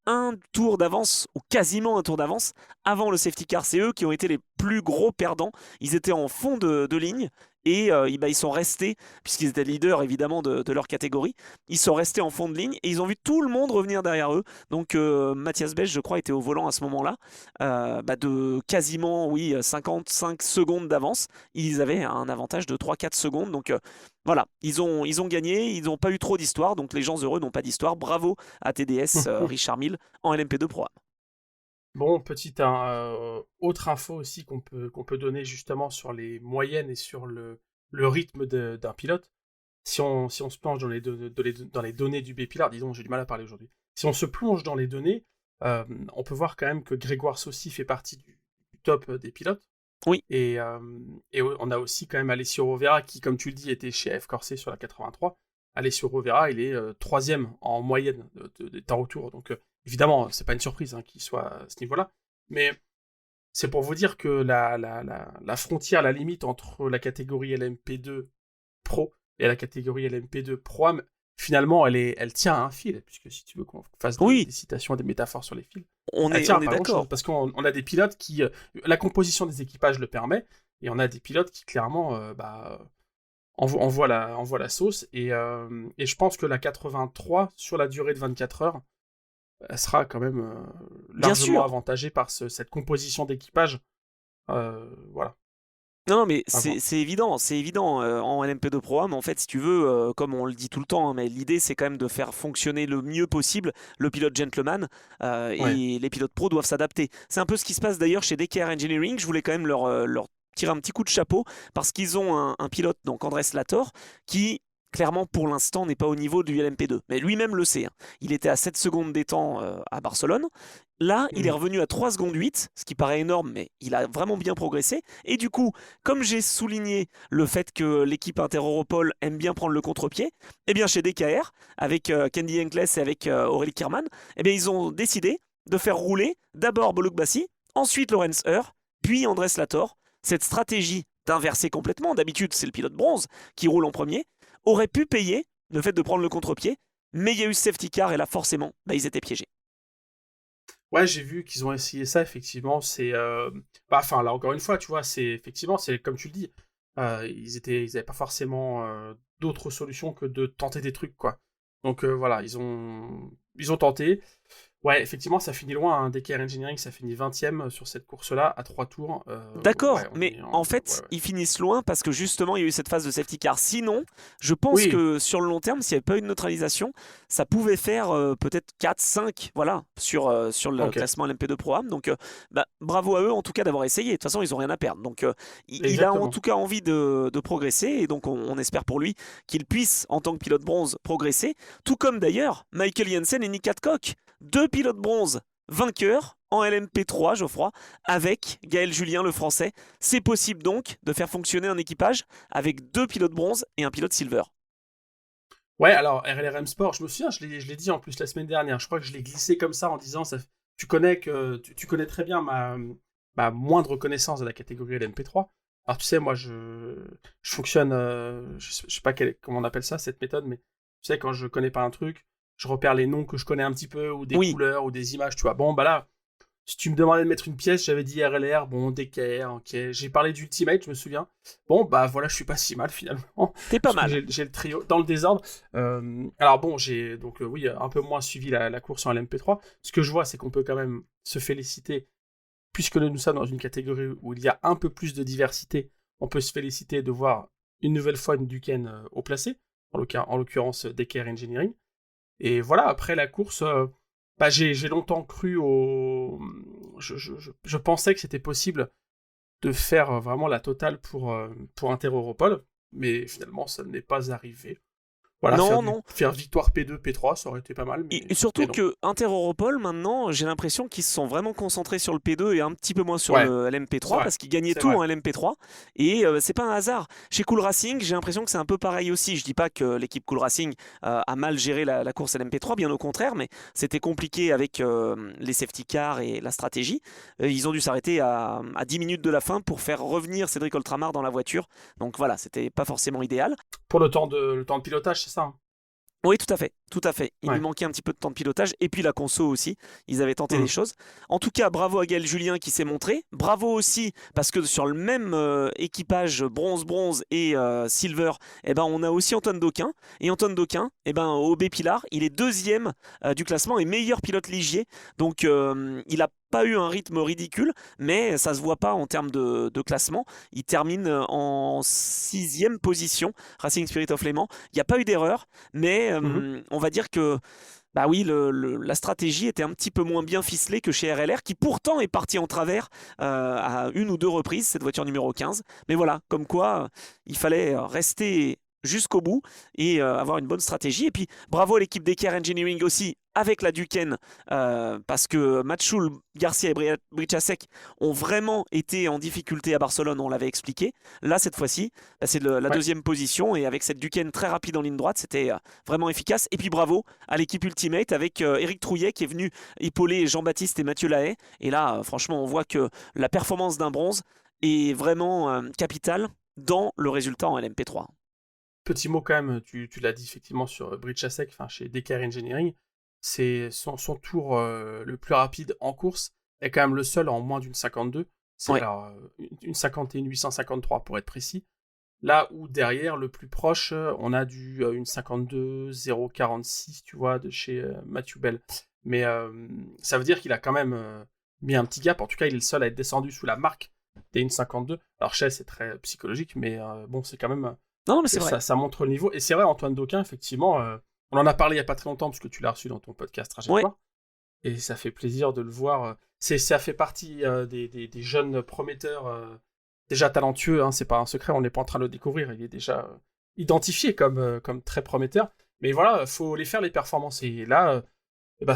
un tour d'avance, ou quasiment un tour d'avance, avant le safety car. C'est eux qui ont été les plus gros perdants. Ils étaient en fond de ligne. Et ils sont restés, puisqu'ils étaient leaders évidemment de leur catégorie, ils sont restés en fond de ligne et ils ont vu tout le monde revenir derrière eux. Donc Mathias Bech, je crois, était au volant à ce moment-là, de quasiment, oui, 55 secondes d'avance. Ils avaient un avantage de 3-4 secondes. Donc voilà, ils ont gagné, ils n'ont pas eu trop d'histoire, donc les gens heureux n'ont pas d'histoire. Bravo à TDS, Richard Mille, en LMP2 Pro. Bon, petite autre info aussi qu'on peut donner justement sur les moyennes et sur le rythme d'un pilote. Si on se plonge dans les données du B-Pilar, disons, j'ai du mal à parler aujourd'hui. Si on se plonge dans les données, on peut voir quand même que Grégoire Saucy fait partie du top des pilotes. Oui, Et on a aussi quand même Alessio Rovera qui, comme tu le dis, était chez F Corset sur la 83. Alessio Rovera, il est troisième en moyenne des temps autour. Donc évidemment, c'est pas une surprise hein, qu'il soit à ce niveau-là. Mais c'est pour vous dire que la frontière, la limite entre la catégorie LMP2 Pro et la catégorie LMP2 Pro Am, finalement, elle tient à un fil. Puisque si tu veux qu'on fasse oui, des citations, des métaphores sur les fils, on elle est, tient on à est pas grand-chose. d'accord. Parce qu'on a des pilotes qui... la composition des équipages le permet. Et on a des pilotes qui, clairement, envoient la sauce. Et je pense que la 83, sur la durée de 24 heures, elle sera quand même Bien largement sûr. avantagée par cette composition d'équipage. Voilà, Non, mais à voir. c'est évident, en LMP2 Pro, mais en fait, si tu veux, comme on le dit tout le temps, hein, mais l'idée c'est quand même de faire fonctionner le mieux possible le pilote gentleman Ouais. et les pilotes pro doivent s'adapter. C'est un peu ce qui se passe d'ailleurs chez DKR Engineering. Je voulais quand même leur tirer un petit coup de chapeau parce qu'ils ont un pilote, donc Andrés Lator, qui clairement, pour l'instant, n'est pas au niveau du LMP2. Mais lui-même le sait, hein. Il était à 7 secondes des temps à Barcelone. Là, il est revenu à 3 secondes 8, ce qui paraît énorme, mais il a vraiment bien progressé. Et du coup, comme j'ai souligné le fait que l'équipe Inter-Europol aime bien prendre le contre-pied, eh bien chez DKR, avec Candy Enkles et avec Aurélie Kierman, eh bien ils ont décidé de faire rouler d'abord Boluk Bassi, ensuite Lorenz Heur, puis Andrés Lator. Cette stratégie d'inverser complètement, d'habitude c'est le pilote bronze qui roule en premier, aurait pu payer le fait de prendre le contre-pied, mais il y a eu ce safety car et là forcément, ils étaient piégés. Ouais, j'ai vu qu'ils ont essayé ça, effectivement. C'est. Enfin, là, encore une fois, tu vois, effectivement, c'est comme tu le dis. Ils avaient pas forcément d'autres solutions que de tenter des trucs, quoi. Donc voilà, ils ont tenté. Ouais, effectivement, ça finit loin, hein. DKR Engineering, ça finit 20e sur cette course-là, à 3 tours. D'accord, Ouais, mais en fait, ouais. ils finissent loin parce que justement, il y a eu cette phase de safety car. Sinon, je pense Oui, que sur le long terme, s'il n'y avait pas eu de neutralisation, ça pouvait faire peut-être 4, 5, voilà, sur le ok, classement LMP2 Pro-Am. Donc, bravo à eux, en tout cas, d'avoir essayé. De toute façon, ils n'ont rien à perdre. Donc, il a en exactement. tout cas envie de progresser. Et donc, on espère pour lui qu'il puisse, en tant que pilote bronze, progresser. Tout comme d'ailleurs Michael Jensen et Nick Adcock, 2 pilotes bronze vainqueurs en LMP3, Geoffroy, avec Gaël Julien, le français. C'est possible donc de faire fonctionner un équipage avec 2 pilotes bronze et un pilote silver. Ouais, alors RLRM Sport, je me souviens, je l'ai dit en plus la semaine dernière. Je crois que je l'ai glissé comme ça en disant tu connais très bien ma moindre connaissance de la catégorie LMP3. Alors tu sais, moi je fonctionne, je sais pas comment on appelle ça, cette méthode, mais tu sais, quand je connais pas un truc, je repère les noms que je connais un petit peu, ou des Oui, couleurs, ou des images, tu vois. Bon, bah là, si tu me demandais de mettre une pièce, j'avais dit RLR, bon, DKR, ok. J'ai parlé d'Ultimate, je me souviens. Bon, bah voilà, je suis pas si mal finalement, t'es pas parce que mal. j'ai le trio dans le désordre. Alors bon, j'ai donc oui, un peu moins suivi la course en LMP3. Ce que je vois, c'est qu'on peut quand même se féliciter, puisque nous sommes dans une catégorie où il y a un peu plus de diversité. On peut se féliciter de voir une nouvelle fois une Duquesne au placé, en l'occurrence DKR Engineering. Et voilà, après la course, j'ai longtemps cru au. Je pensais que c'était possible de faire vraiment la totale pour Inter-Europol, mais finalement, ça n'est pas arrivé. Voilà, Non, non. faire victoire P2, P3, ça aurait été pas mal, Et surtout mais non. que Inter-Europol, maintenant, j'ai l'impression qu'ils se sont vraiment concentrés sur le P2 et un petit peu moins sur Ouais, le c'est LMP3 vrai, parce qu'ils gagnaient c'est tout vrai. en LMP3. Et c'est pas un hasard. Chez Cool Racing, j'ai l'impression que c'est un peu pareil aussi. Je dis pas que l'équipe Cool Racing a mal géré la course LMP3, bien au contraire, mais c'était compliqué avec les safety cars et la stratégie. Ils ont dû s'arrêter à 10 minutes de la fin pour faire revenir Cédric Oltramar dans la voiture. Donc voilà, c'était pas forcément idéal. Pour le temps de pilotage, c'est ça, hein. Oui, tout à fait, tout à fait. Il lui Ouais. manquait un petit peu de temps de pilotage et puis la conso aussi. Ils avaient tenté des Hmm. choses. En tout cas, bravo à Gaël Julien qui s'est montré. Bravo aussi parce que sur le même équipage bronze et silver, eh ben on a aussi Antoine Doquin. Et Antoine Doquin, eh ben au B Pilar, il est deuxième du classement et meilleur pilote ligier. Donc il a pas eu un rythme ridicule, mais ça se voit pas en termes de classement. Il termine en 6e position, Racing Spirit of Léman. Il n'y a pas eu d'erreur. Mais Mhm. on va dire que bah oui, la stratégie était un petit peu moins bien ficelée que chez RLR, qui pourtant est parti en travers à une ou deux reprises, cette voiture numéro 15. Mais voilà, comme quoi il fallait rester jusqu'au bout et avoir une bonne stratégie. Et puis bravo à l'équipe d'Eker Engineering aussi, avec la Duquesne, parce que Matchoul, Garcia et Brichasek ont vraiment été en difficulté à Barcelone, on l'avait expliqué. Là, cette fois-ci, c'est la Ouais. deuxième position, et avec cette Duquesne très rapide en ligne droite, c'était vraiment efficace. Et puis bravo à l'équipe Ultimate avec Eric Trouillet qui est venu épauler Jean-Baptiste et Mathieu Lahaye. Et là, franchement, on voit que la performance d'un bronze est vraiment capitale dans le résultat en LMP3. Petit mot quand même, tu l'as dit effectivement sur Brichasek, enfin chez DKR Engineering, c'est son tour le plus rapide en course, est quand même le seul en moins d'une 52. C'est Ouais, alors une 51 853 pour être précis. Là où derrière, le plus proche, on a une 52 046, tu vois, de chez Matthew Bell. Mais ça veut dire qu'il a quand même mis un petit gap. En tout cas, il est le seul à être descendu sous la marque des 1,52. Alors, je sais, c'est très psychologique, mais bon, c'est quand même. non, mais c'est vrai. Ça montre le niveau. Et c'est vrai, Antoine Doquin, effectivement, on en a parlé il n'y a pas très longtemps, parce que tu l'as reçu dans ton podcast Ouais, Trajectoire. Et ça fait plaisir de le voir. Ça fait partie des jeunes prometteurs déjà talentueux, hein, c'est pas un secret, on n'est pas en train de le découvrir. Il est déjà identifiés comme très prometteurs. Mais voilà, faut les faire les performances. Et là,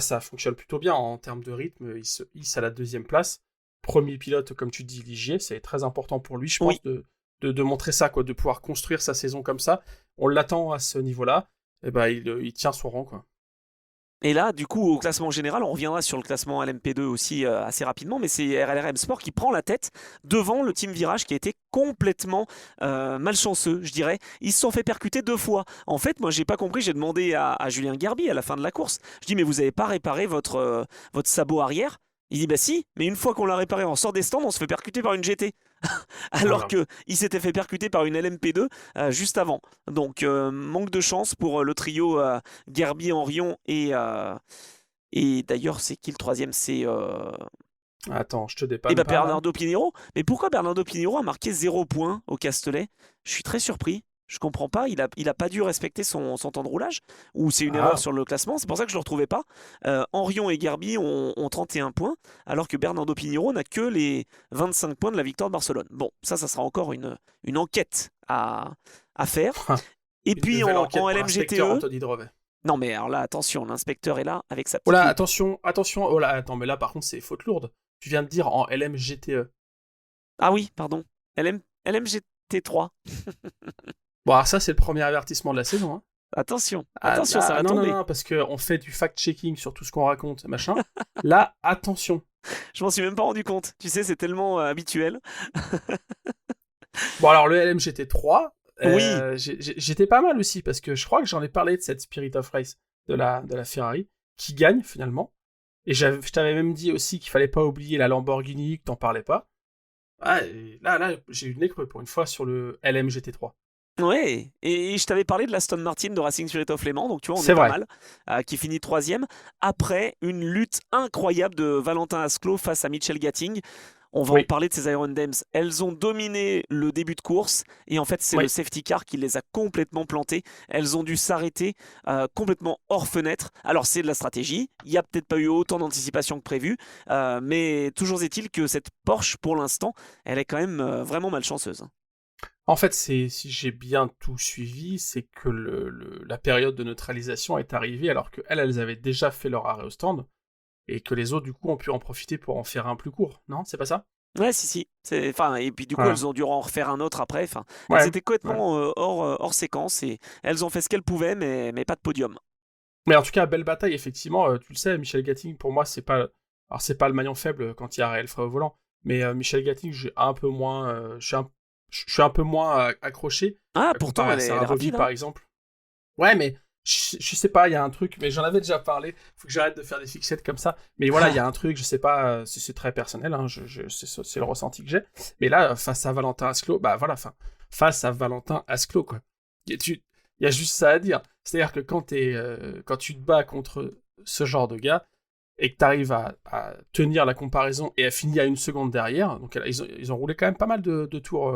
ça fonctionne plutôt bien en termes de rythme. Il se hisse à la 2e place. Premier pilote, comme tu dis, Ligier, c'est très important pour lui, je pense, Oui. de montrer ça, quoi, de pouvoir construire sa saison comme ça. On l'attend à ce niveau-là. Il tient son rang, quoi. Et là, du coup, au classement général, on reviendra sur le classement LMP2 aussi assez rapidement, mais c'est RLRM Sport qui prend la tête devant le Team Virage qui a été complètement malchanceux, je dirais. Ils se sont fait percuter 2 fois. En fait, moi, j'ai pas compris, j'ai demandé à Julien Gerby à la fin de la course. Je dis, mais vous avez pas réparé votre sabot arrière? Il dit, bah si, mais une fois qu'on l'a réparé, on sort des stands, on se fait percuter par une GT. Alors Voilà. qu'il s'était fait percuter par une LMP2 juste avant. Donc manque de chance pour le trio Gerby, Henrion et d'ailleurs c'est qui le troisième? C'est Attends, je te dépanne pas, là. Bernardo Pinheiro. Mais pourquoi Bernardo Pinheiro a marqué 0 points au Castellet? Je suis très surpris. Je comprends pas, il a pas dû respecter son temps de roulage ou c'est une erreur Ah, sur le classement, c'est pour ça que je le retrouvais pas. Henrion et Gerby ont 31 points alors que Bernardo Pinheiro n'a que les 25 points de la victoire de Barcelone. Bon, ça sera encore une enquête à faire. Et une puis nouvelle enquête en pour l'inspecteur LMGTE, Anthony Drevet. non mais alors là attention, l'inspecteur est là avec sa Oh petite là, loupe. attention, oh là, attends, mais là, par contre, c'est faute lourde. Tu viens de dire en LMGTE. Ah oui, pardon. LMGT3. Bon, alors ça, c'est le premier avertissement de la saison, hein. Attention, Ah, attention, ça va non, tomber. non, parce qu'on fait du fact-checking sur tout ce qu'on raconte, machin. Là, attention. Je m'en suis même pas rendu compte. Tu sais, c'est tellement habituel. Bon, alors, le LMGT3, Oui, j'étais pas mal aussi, parce que je crois que j'en ai parlé de cette Spirit of Race de la Ferrari, qui gagne, finalement. Et je t'avais même dit aussi qu'il fallait pas oublier la Lamborghini, que t'en parlais pas. Ah, et là, j'ai eu le nez creux pour une fois sur le LMGT3. ouais. Et je t'avais parlé de l'Aston Martin de Racing Spirit of Le Mans, donc tu vois, on est C'est pas vrai. mal. Qui finit troisième. Après une lutte incroyable de Valentin Asclo face à Mitchell Gatting. On va en Oui, parler de ces Iron Dames. Elles ont dominé le début de course et en fait c'est le oui. safety car qui les a complètement plantées. Elles ont dû s'arrêter complètement hors fenêtre. Alors c'est de la stratégie. Il n'y a peut-être pas eu autant d'anticipation que prévu, mais toujours est-il que cette Porsche pour l'instant, elle est quand même vraiment malchanceuse. En fait, si j'ai bien tout suivi, c'est que la période de neutralisation est arrivée alors qu'elles avaient déjà fait leur arrêt au stand et que les autres, du coup, ont pu en profiter pour en faire un plus court. Non, c'est pas ça? Ouais, si, si. Enfin, et puis du coup, Voilà. elles ont dû en refaire un autre après. Enfin, elles Ouais, étaient ouais. complètement hors séquence et elles ont fait ce qu'elles pouvaient, mais pas de podium. Mais en tout cas, belle bataille, effectivement. Tu le sais, Michel Gatting, pour moi, c'est pas. Alors, c'est pas le maillon faible quand il y a Raël Frey au volant. Mais Michel Gatting, j'ai un peu moins. Je suis un peu moins accroché Ah, pourtant, comparé à elle Sarah est Bovy, rapide, hein. par exemple. Ouais, mais je sais pas, il y a un truc, mais j'en avais déjà parlé. Faut que j'arrête de faire des fixettes comme ça. Mais voilà, il y a un truc, je sais pas, c'est très personnel, hein, c'est le ressenti que j'ai. Mais là, face à Valentin Asclo, bah voilà, face à Valentin Asclo, quoi. Il y a juste ça à dire. C'est-à-dire que quand tu te bats contre ce genre de gars, et que tu arrives à tenir la comparaison et à finir à une seconde derrière, donc ils ont roulé quand même pas mal de tours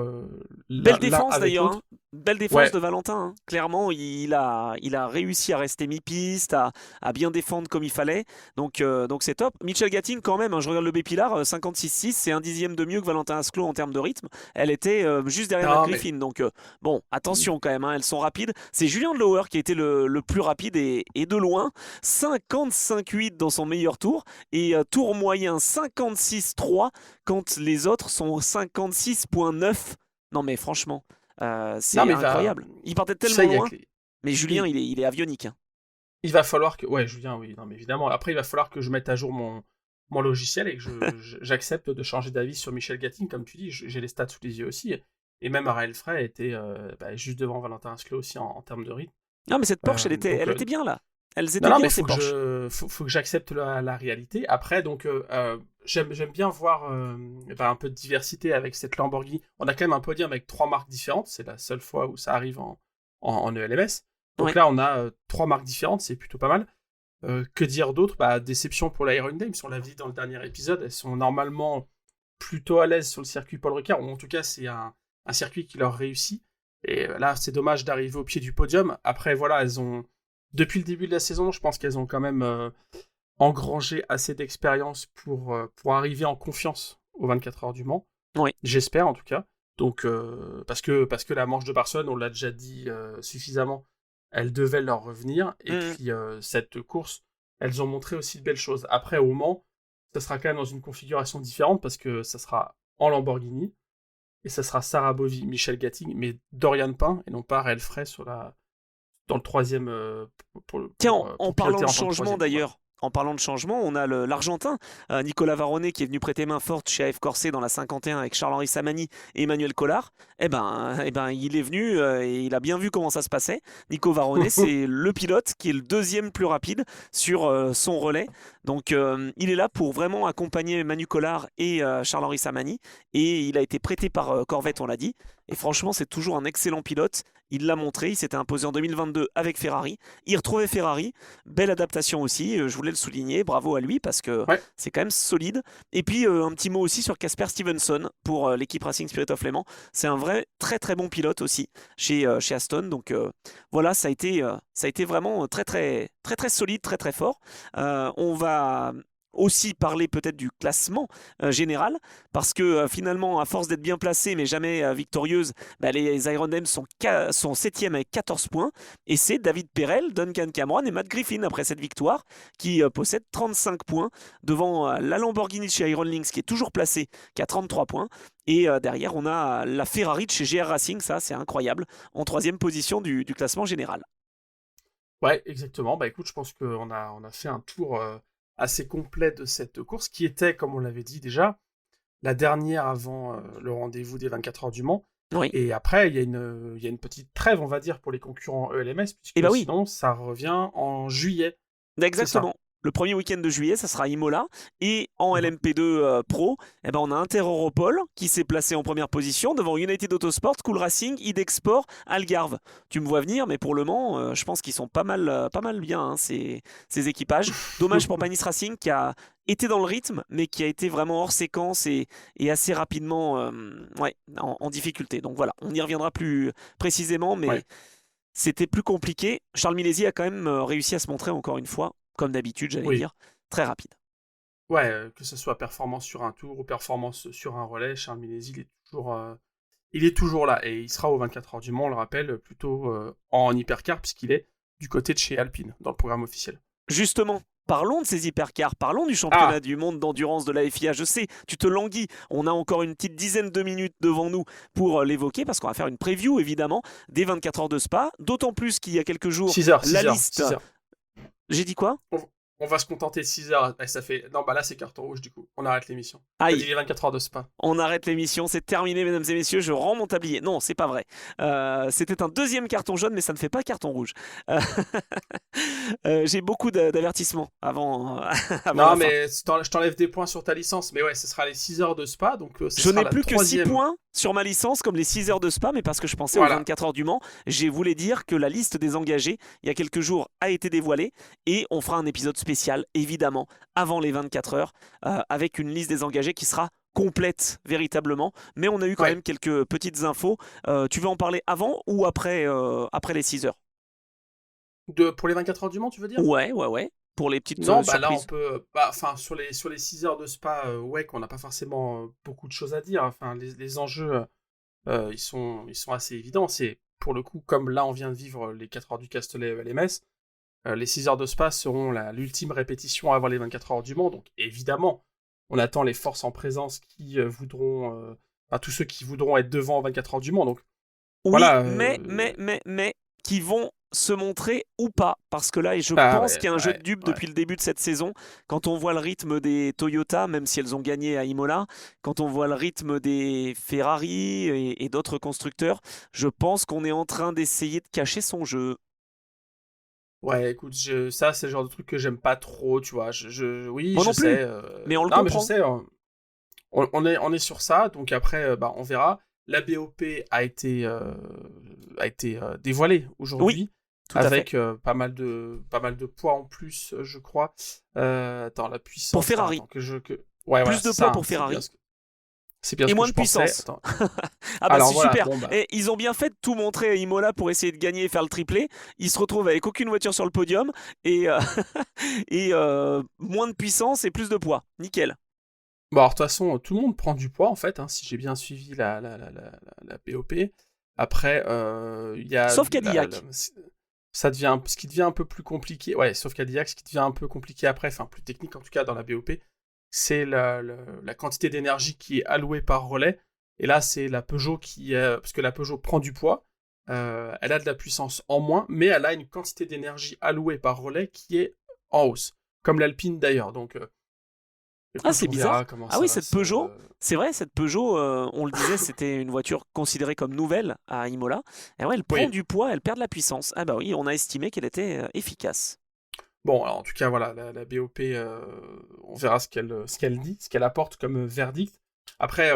Belle l'un défense avec d'ailleurs, hein. l'autre. Belle défense Ouais, de Valentin, hein. Clairement, il a réussi à rester mi-piste, à bien défendre comme il fallait. Donc c'est top. Mitchell Gatting, quand même, hein, je regarde le B-Pilar, 56-6, c'est un dixième de mieux que Valentin Asclo en termes de rythme. Elle était juste derrière Matt non, mais Griffin. Donc bon, attention quand même, hein, elles sont rapides. C'est Julien Lower qui a été le plus rapide et de loin. 55-8 dans son meilleur tour et tour moyen 56-3 quand les autres sont 56,9. Non mais franchement. non, C'est mais incroyable. Il partait tu sais, tellement loin, mais Julien, il, il est avionique, hein. il va falloir que, ouais, Julien, oui, non, mais évidemment. Après, il va falloir que je mette à jour mon logiciel et que j'accepte de changer d'avis sur Michel Gatting, comme tu dis. J'ai les stats sous les yeux aussi. Et même Araël Frey était juste devant Valentin Asclo aussi en termes de rythme. Non, mais cette Porsche, Donc, elle était bien là. Elles non, étaient non, bien mais ces Porsche. faut que j'accepte la réalité. Après, donc, j'aime bien voir un peu de diversité avec cette Lamborghini. On a quand même un podium avec 3 marques différentes. C'est la seule fois où ça arrive en ELMS. Donc Ouais. là, on a 3 marques différentes. C'est plutôt pas mal. Que dire d'autre? Déception pour la Iron Dames. On l'a vu dans le dernier épisode. Elles sont normalement plutôt à l'aise sur le circuit Paul Ricard. Ou en tout cas, c'est un circuit qui leur réussit. Et là, c'est dommage d'arriver au pied du podium. Après, voilà, elles ont depuis le début de la saison, je pense qu'elles ont quand même engrangé assez d'expérience pour arriver en confiance aux 24 heures du Mans. Ouais. J'espère en tout cas. Donc, parce que la manche de Barcelone, on l'a déjà dit suffisamment, elle devait leur revenir. Et puis, cette course, elles ont montré aussi de belles choses. Après, au Mans, ça sera quand même dans une configuration différente parce que ça sera en Lamborghini. Et ça sera Sarah Bovy, Michel Gatting, mais Dorian Pain, et non pas Raël Frey dans le troisième. Tiens, en Pour parlant piloter de en tant que changement troisième. d'ailleurs, en parlant de changement, on a l'Argentin, Nicolas Varrone, qui est venu prêter main forte chez AF Corse dans la 51 avec Charles-Henri Samani et Emmanuel Collard. Il est venu et il a bien vu comment ça se passait. Nico Varrone, c'est le pilote qui est le deuxième plus rapide sur son relais. Donc il est là pour vraiment accompagner Manu Collard et Charles-Henri Samani. Et il a été prêté par Corvette, on l'a dit. Et franchement, c'est toujours un excellent pilote. Il l'a montré, il s'était imposé en 2022 avec Ferrari. Il retrouvait Ferrari. Belle adaptation aussi, je voulais le souligner, bravo à lui parce que Ouais. c'est quand même solide. Et puis un petit mot aussi sur Casper Stevenson pour l'équipe Racing Spirit of Le Mans. C'est un vrai très très bon pilote aussi chez Aston. Donc voilà, ça a été vraiment très très très très solide, très très fort. On va aussi parler peut-être du classement général parce que finalement à force d'être bien placé mais jamais victorieuse, les Iron Dames sont 7e avec 14 points et c'est David Perel, Duncan Cameron et Matt Griffin après cette victoire qui possèdent 35 points devant la Lamborghini de chez Iron Lynx qui est toujours placée qui a 33 points et derrière on a la Ferrari de chez GR Racing, ça c'est incroyable, en troisième position du classement général. Ouais, exactement. Bah écoute, je pense qu'on a fait un tour assez complet de cette course qui était, comme on l'avait dit déjà, la dernière avant le rendez-vous des 24 heures du Mans. Oui, Et après, il y a une petite trêve, on va dire, pour les concurrents ELMS, et puisque oui, sinon, ça revient en juillet. C'est ça. exactement. Le premier week-end de juillet, ça sera Imola. Et en Mhm. LMP2 Pro, on a Inter-Europol qui s'est placé en première position devant United Autosport, Cool Racing, Idexport, Algarve. Tu me vois venir, mais pour le Mans, je pense qu'ils sont pas mal bien, hein, ces équipages. Dommage pour Panis Racing qui a été dans le rythme, mais qui a été vraiment hors séquence et assez rapidement en difficulté. Donc voilà, on y reviendra plus précisément, mais Ouais. c'était plus compliqué. Charles Milesi a quand même réussi à se montrer encore une fois, comme d'habitude, j'allais Oui. dire, très rapide. Ouais, que ce soit performance sur un tour ou performance sur un relais, Charles Milesi, il est toujours là. Et il sera aux 24 heures du Mans, on le rappelle, plutôt en hypercar, puisqu'il est du côté de chez Alpine, dans le programme officiel. Justement, parlons de ces hypercars, parlons du championnat Ah, du monde d'endurance de la FIA. Je sais, tu te languis, on a encore une petite dizaine de minutes devant nous pour l'évoquer, parce qu'on va faire une preview, évidemment, des 24 heures de Spa, d'autant plus qu'il y a quelques jours, 6 heures, la 6 heures, liste... 6 heures. J'ai dit quoi? On va se contenter de 6 heures. Ça fait. Non, bah là, c'est carton rouge, du coup. On arrête l'émission. T'as dit Aïe, les 24 heures de Spa. on arrête l'émission, c'est terminé, mesdames et messieurs. Je rends mon tablier. Non, c'est pas vrai. C'était un deuxième carton jaune, mais ça ne fait pas carton rouge. Euh, j'ai beaucoup d'avertissements avant, avant Non, la fin. mais je t'enlève des points sur ta licence. Mais ouais, ce sera les 6 heures de Spa. Donc, ce Je sera n'ai la plus que 6 troisième. points sur ma licence, comme les 6 heures de Spa, mais parce que je pensais aux Voilà. 24 heures du Mans. Je voulais dire que la liste des engagés, il y a quelques jours, a été dévoilée. Et on fera un épisode spécial, évidemment, avant les 24 heures, avec une liste des engagés qui sera complète véritablement, mais on a eu quand Ouais. même quelques petites infos. Tu veux en parler avant ou après les 6 heures? Pour les 24 heures du Mans, tu veux dire? Ouais, pour les petites Non, bah là, on surprises. peut. Bah, enfin, sur les 6 heures de Spa, ouais, qu'on n'a pas forcément beaucoup de choses à dire. Enfin, les enjeux, ils sont assez évidents. C'est, pour le coup, comme là, on vient de vivre les 4 heures du Castellet LMS, les 6 heures de Spa seront l'ultime répétition avant les 24 heures du Mans. Donc, évidemment, on attend les forces en présence qui voudront. Enfin, tous ceux qui voudront être devant 24 heures du Mans. Donc, Oui, voilà. mais, qui vont se montrer ou pas. Parce que là, et je Ah, pense ouais, qu'il y a un jeu de ouais, dupes ouais. depuis le début de cette saison. Quand on voit le rythme des Toyota, même si elles ont gagné à Imola, quand on voit le rythme des Ferrari et d'autres constructeurs, je pense qu'on est en train d'essayer de cacher son jeu. Ouais, écoute, ça, c'est le genre de truc que j'aime pas trop, tu vois. Oui, Moi je non plus, sais. mais on le Non, mais je comprend. sais. On est sur ça, donc après, on verra. La BOP a été dévoilée Oui, aujourd'hui, tout à fait. avec pas mal de poids en plus, je crois. Attends, la Pour puissance. Attends, Ferrari. attends, Ouais, voilà, Plus de c'est poids ça, hein, pour c'est bien Ferrari. ce Et que moins je de pensais. puissance. Attends. Ah bah Alors c'est voilà, super. bon, bah. Et ils ont bien fait de tout montrer à Imola pour essayer de gagner et faire le triplé. Ils se retrouvent avec aucune voiture sur le podium et, et moins de puissance et plus de poids. Nickel. Bon, alors de toute façon, tout le monde prend du poids, en fait, hein, si j'ai bien suivi la BOP. Après, il y a... Sauf Cadillac. Ça devient, ce qui devient un peu plus compliqué, ouais, sauf Cadillac, ce qui devient un peu compliqué après, enfin plus technique en tout cas dans la BOP, c'est la quantité d'énergie qui est allouée par relais. Et là, c'est la Peugeot parce que la Peugeot prend du poids, elle a de la puissance en moins, mais elle a une quantité d'énergie allouée par relais qui est en hausse, comme l'Alpine d'ailleurs. Donc, Ah, écoute, c'est on verra bizarre. comment Ah ça oui, va cette se... Peugeot, c'est vrai, cette Peugeot, on le disait, c'était une voiture considérée comme nouvelle à Imola. Et ouais, elle prend Oui. du poids, elle perd de la puissance. Ah bah oui, on a estimé qu'elle était efficace. Bon, alors, en tout cas, voilà, la BOP, on verra ce qu'elle dit, ce qu'elle apporte comme verdict. Après,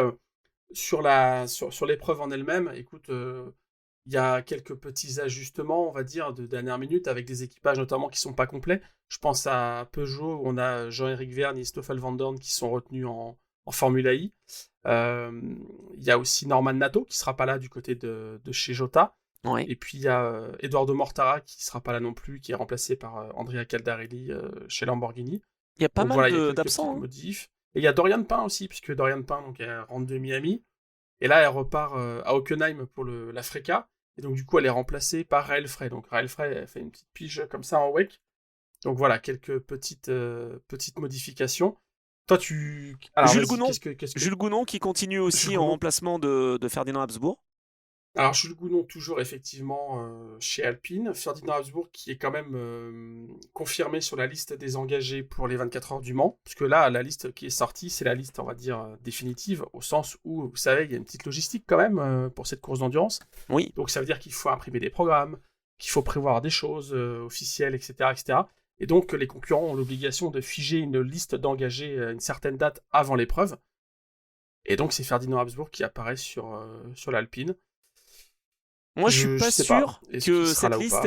sur l'épreuve en elle-même, écoute, il y a quelques petits ajustements, on va dire, de dernière minute, avec des équipages notamment qui sont pas complets. Je pense à Peugeot, où on a Jean-Éric Vergne et Stoffel Van Dorn qui sont retenus en Formula I. Il y a aussi Norman Nato qui sera pas là du côté de chez Jota. Ouais. Et puis il y a Eduardo Mortara qui sera pas là non plus, qui est remplacé par Andrea Caldarelli chez Lamborghini. Il y a pas Donc mal voilà, il y a quelques petites d'absents. Hein. modifs. Et il y a Dorian Pain aussi, puisque Dorian Pain, donc, elle rentre de Miami. Et là, elle repart à Hockenheim pour la Freca. Et donc, du coup, elle est remplacée par Raël Frey. Donc, Raël Frey, elle fait une petite pige comme ça en WEC. Donc, voilà, quelques petites modifications. Toi, Alors, Jules vas-y, Gounon. qu'est-ce que... Jules Gounon qui continue Jules aussi en Gounon. remplacement de Ferdinand Habsbourg. Alors, Jules Gounon, toujours effectivement chez Alpine. Ferdinand Habsbourg, qui est quand même confirmé sur la liste des engagés pour les 24 heures du Mans. Parce que là, la liste qui est sortie, c'est la liste, on va dire, définitive, au sens où, vous savez, il y a une petite logistique quand même pour cette course d'endurance. Oui. Donc, ça veut dire qu'il faut imprimer des programmes, qu'il faut prévoir des choses officielles, etc., etc. Et donc, les concurrents ont l'obligation de figer une liste d'engagés à une certaine date avant l'épreuve. Et donc, c'est Ferdinand Habsbourg qui apparaît sur l'Alpine. Moi, je suis Je pas sais pas, sûr est-ce qu'il que sera cette là ou liste, pas.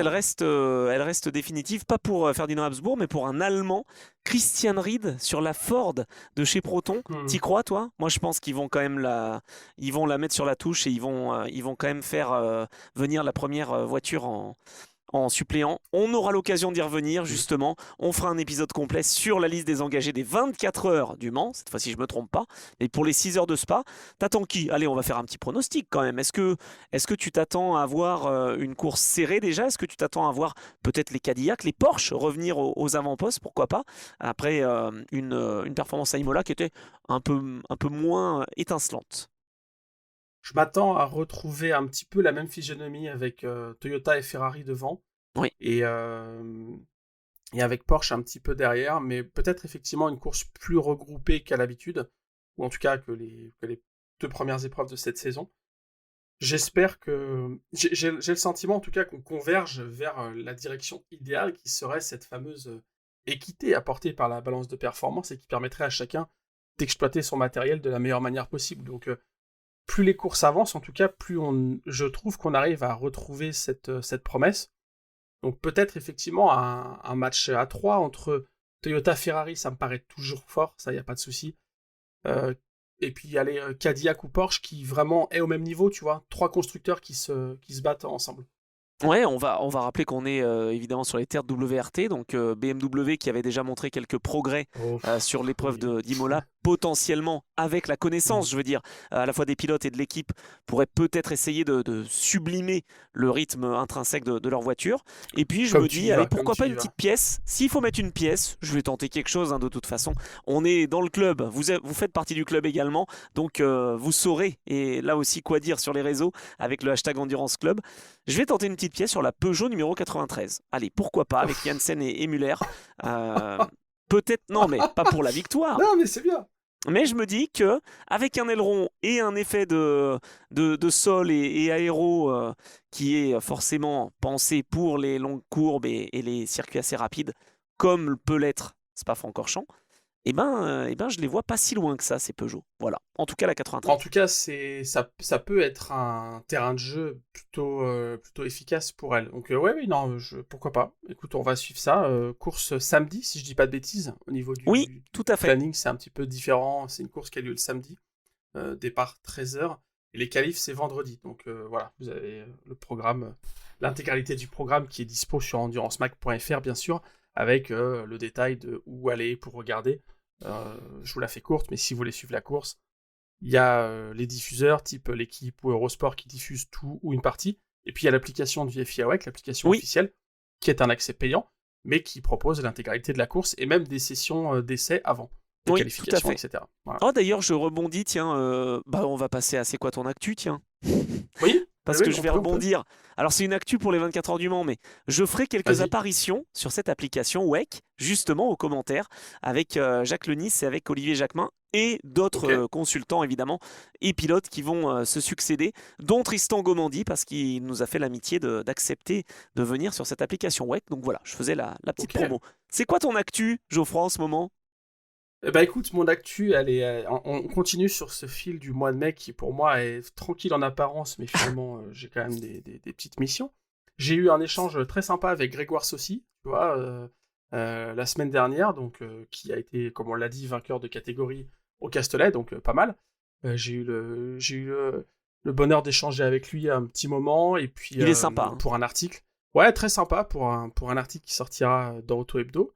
elle reste définitive, pas pour Ferdinand Habsbourg, mais pour un Allemand, Christian Ried, sur la Ford de chez Proton. T'y crois, toi? Moi, je pense qu'ils vont quand même ils vont la mettre sur la touche et ils vont quand même faire venir la première voiture en suppléant. On aura l'occasion d'y revenir, justement. On fera un épisode complet sur la liste des engagés des 24 heures du Mans. Cette fois-ci, je me trompe pas. Et pour les 6 heures de Spa, t'attends qui? Allez, on va faire un petit pronostic quand même. Est-ce que tu t'attends à voir une course serrée déjà? Est-ce que tu t'attends à voir peut-être les Cadillacs, les Porsche revenir aux avant-postes? Pourquoi pas? Après une performance à Imola qui était un peu moins étincelante. Je m'attends à retrouver un petit peu la même physionomie avec Toyota et Ferrari devant, Oui. et avec Porsche un petit peu derrière, mais peut-être effectivement une course plus regroupée qu'à l'habitude, ou en tout cas que les 2 premières épreuves de cette saison. J'espère que... J'ai le sentiment en tout cas qu'on converge vers la direction idéale qui serait cette fameuse équité apportée par la balance de performance et qui permettrait à chacun d'exploiter son matériel de la meilleure manière possible. Donc plus les courses avancent, en tout cas, je trouve qu'on arrive à retrouver cette promesse. Donc peut-être effectivement un match à 3 entre Toyota-Ferrari, ça me paraît toujours fort, ça y a pas de souci. Et puis aller Cadillac ou Porsche qui vraiment est au même niveau, tu vois. 3 constructeurs qui se battent ensemble. Ouais, on va rappeler qu'on est évidemment sur les terres de WRT, donc BMW qui avait déjà montré quelques progrès Oh, sur l'épreuve oui. d'Imola, potentiellement avec la connaissance, je veux dire, à la fois des pilotes et de l'équipe, pourraient peut-être essayer de sublimer le rythme intrinsèque de leur voiture. Et puis je Comme me tu dis, y allez, vas, comme pourquoi tu pas y une vas. petite pièce? S'il faut mettre une pièce, je vais tenter quelque chose hein, de toute façon. On est dans le club, vous faites partie du club également, donc vous saurez, et là aussi quoi dire sur les réseaux avec le hashtag Endurance Club. Je vais tenter une petite pièce sur la Peugeot numéro 93. Allez, pourquoi pas, avec Janssen et Muller. Euh, Peut-être, non, mais pas pour la victoire. Non, mais c'est bien. Mais je me dis que avec un aileron et un effet de sol et aéro qui est forcément pensé pour les longues courbes et les circuits assez rapides, comme peut l'être Spa-Francorchamps, je les vois pas si loin que ça, ces Peugeot. Voilà, en tout cas la En 93. tout cas, ça peut être un terrain de jeu plutôt efficace pour elle. Donc ouais, oui, non, pourquoi pas. Écoute, on va suivre ça. Course samedi, si je dis pas de bêtises. Au niveau Oui, tout à du fait. planning, c'est un petit peu différent. C'est une course qui a lieu le samedi, départ 13h. Et les qualifs, c'est vendredi. Donc voilà, vous avez le programme, l'intégralité du programme qui est dispo sur endurancemac.fr, bien sûr, avec le détail de où aller pour regarder. Je vous la fais courte, mais si vous voulez suivre la course, il y a les diffuseurs type l'équipe ou Eurosport qui diffusent tout ou une partie, et puis il y a l'application de VFI AWEC, l'application officielle, qui est un accès payant, mais qui propose l'intégralité de la course et même des sessions d'essai avant, de qualification, etc. Voilà. Oh, d'ailleurs, je rebondis, tiens, on va passer à C'est quoi ton actu, tiens. Oui. Parce que je vais rebondir. Alors, c'est une actu pour les 24 heures du Mans, mais je ferai quelques apparitions sur cette application WEC, justement aux commentaires, avec Jacques Lenis et avec Olivier Jacquemin, et d'autres consultants, évidemment, et pilotes qui vont se succéder, dont Tristan Gomandi, parce qu'il nous a fait l'amitié d'accepter de venir sur cette application WEC. Donc voilà, je faisais la petite promo. C'est quoi ton actu, Geoffroy, en ce moment ? Bah écoute, mon actu, on continue sur ce fil du mois de mai qui pour moi est tranquille en apparence, mais finalement j'ai quand même des petites missions. J'ai eu un échange très sympa avec Grégoire Saucy, tu vois, la semaine dernière, donc qui a été, comme on l'a dit, vainqueur de catégorie au Castellet, donc pas mal. J'ai eu le bonheur d'échanger avec lui un petit moment, et puis il est sympa, pour un article. Ouais, très sympa pour un article qui sortira dans Auto Hebdo.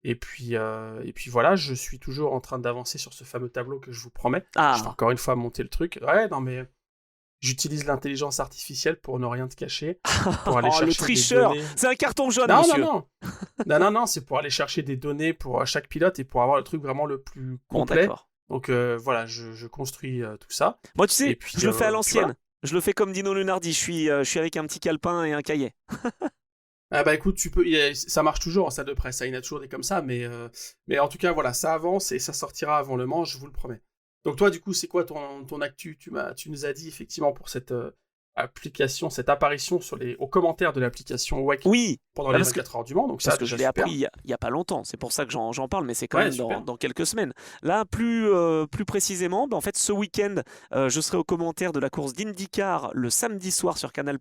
Et puis voilà, je suis toujours en train d'avancer sur ce fameux tableau que je vous promets. Je vais encore une fois monter le truc. Ouais, non mais j'utilise l'intelligence artificielle pour ne rien te cacher, pour aller chercher le tricheur, des données. C'est un carton jaune, monsieur. Non, c'est pour aller chercher des données pour chaque pilote et pour avoir le truc vraiment le plus complet. Bon, donc voilà, je construis tout ça. Moi, tu sais, puis, je le fais à l'ancienne. Je le fais comme Dino Lunardi. Je suis avec un petit calepin et un cahier. Ah bah écoute, ça marche toujours en salle de presse, il y en a toujours des comme ça, mais en tout cas voilà, ça avance et ça sortira avant Le Mans, je vous le promets. Donc toi du coup, c'est quoi ton actu ? Tu nous as dit effectivement pour cette application, cette apparition aux commentaires de l'application WEC pendant les 24 heures du Mans, donc parce que je l'ai appris il y a pas longtemps, c'est pour ça que j'en parle, mais c'est quand même dans quelques semaines. Là, plus précisément, en fait, ce week-end, je serai aux commentaires de la course d'IndyCar le samedi soir sur Canal+,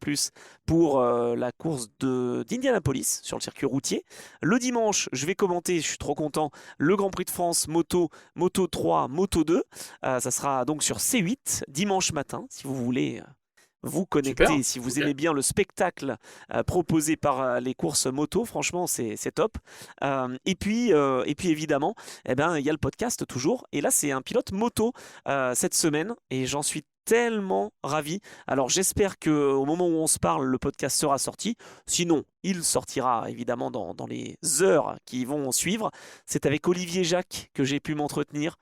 pour la course d'Indianapolis sur le circuit routier. Le dimanche, je vais commenter, je suis trop content, le Grand Prix de France Moto 3, Moto 2. Ça sera donc sur C8, dimanche matin, si vous voulez vous connecter, si vous aimez bien le spectacle proposé par les courses moto, franchement c'est top. Et puis évidemment, il y a le podcast toujours, et là c'est un pilote moto cette semaine, et j'en suis tellement ravi. Alors j'espère qu'au moment où on se parle, le podcast sera sorti. Sinon, il sortira évidemment dans les heures qui vont suivre. C'est avec Olivier Jacques que j'ai pu m'entretenir.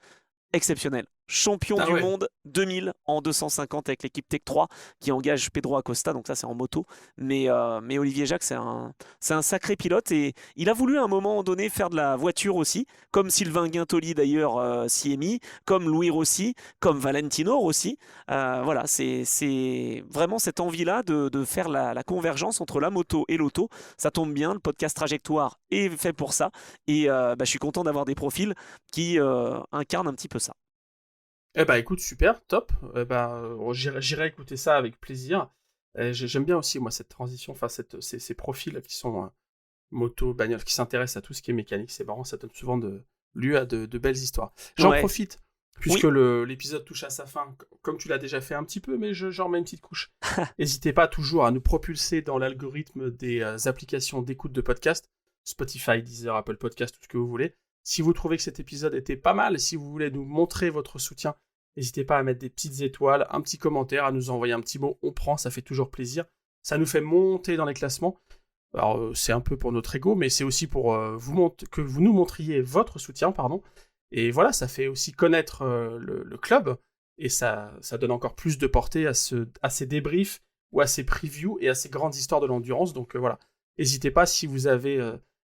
Exceptionnel. Champion du monde 2000 en 250 avec l'équipe Tech 3 qui engage Pedro Acosta, donc ça c'est en moto, mais Olivier Jacques c'est un sacré pilote, et il a voulu à un moment donné faire de la voiture aussi, comme Sylvain Guintoli d'ailleurs s'y est mis, comme Louis Rossi, comme Valentino Rossi. Voilà, c'est vraiment cette envie-là de faire la convergence entre la moto et l'auto. Ça tombe bien, le podcast Trajectoire est fait pour ça, et je suis content d'avoir des profils qui incarnent un petit peu ça. Eh bah écoute, super, top. J'irai écouter ça avec plaisir. J'aime bien aussi moi cette transition, enfin ces profils qui sont moto, bagnole, qui s'intéressent à tout ce qui est mécanique. C'est marrant, ça donne souvent lieu à de belles histoires. J'en profite, puisque l'épisode touche à sa fin, comme tu l'as déjà fait un petit peu, mais j'en remets une petite couche. N'hésitez pas toujours à nous propulser dans l'algorithme des applications d'écoute de podcast, Spotify, Deezer, Apple Podcast, tout ce que vous voulez. Si vous trouvez que cet épisode était pas mal, si vous voulez nous montrer votre soutien, n'hésitez pas à mettre des petites étoiles, un petit commentaire, à nous envoyer un petit mot. On prend, ça fait toujours plaisir. Ça nous fait monter dans les classements. Alors, c'est un peu pour notre ego, mais c'est aussi pour que vous nous montriez votre soutien, pardon. Et voilà, ça fait aussi connaître le club, et ça donne encore plus de portée à ces débriefs, ou à ces previews, et à ces grandes histoires de l'endurance. Donc voilà, n'hésitez pas, si vous avez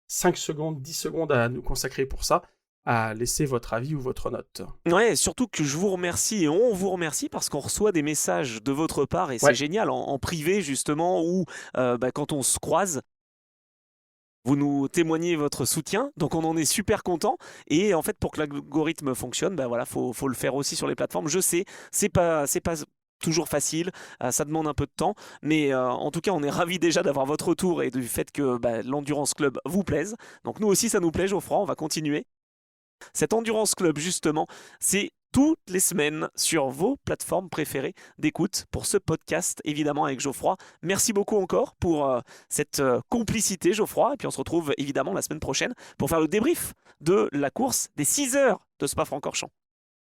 5 secondes, 10 secondes à nous consacrer pour ça, à laisser votre avis ou votre note. Ouais, surtout que je vous remercie, et on vous remercie, parce qu'on reçoit des messages de votre part, et c'est génial, en privé justement, ou quand on se croise, vous nous témoignez votre soutien, donc on en est super content. Et en fait, pour que l'algorithme fonctionne, faut le faire aussi sur les plateformes. Je sais, c'est pas toujours facile, ça demande un peu de temps, mais en tout cas on est ravis déjà d'avoir votre retour et du fait que l'Endurance Club vous plaise. Donc nous aussi ça nous plaît, Geoffroy, on va continuer. Cet Endurance Club justement, c'est toutes les semaines sur vos plateformes préférées d'écoute pour ce podcast, évidemment avec Geoffroy. Merci beaucoup encore pour cette complicité, Geoffroy. Et puis on se retrouve évidemment la semaine prochaine pour faire le débrief de la course des 6 heures de Spa-Francorchamps.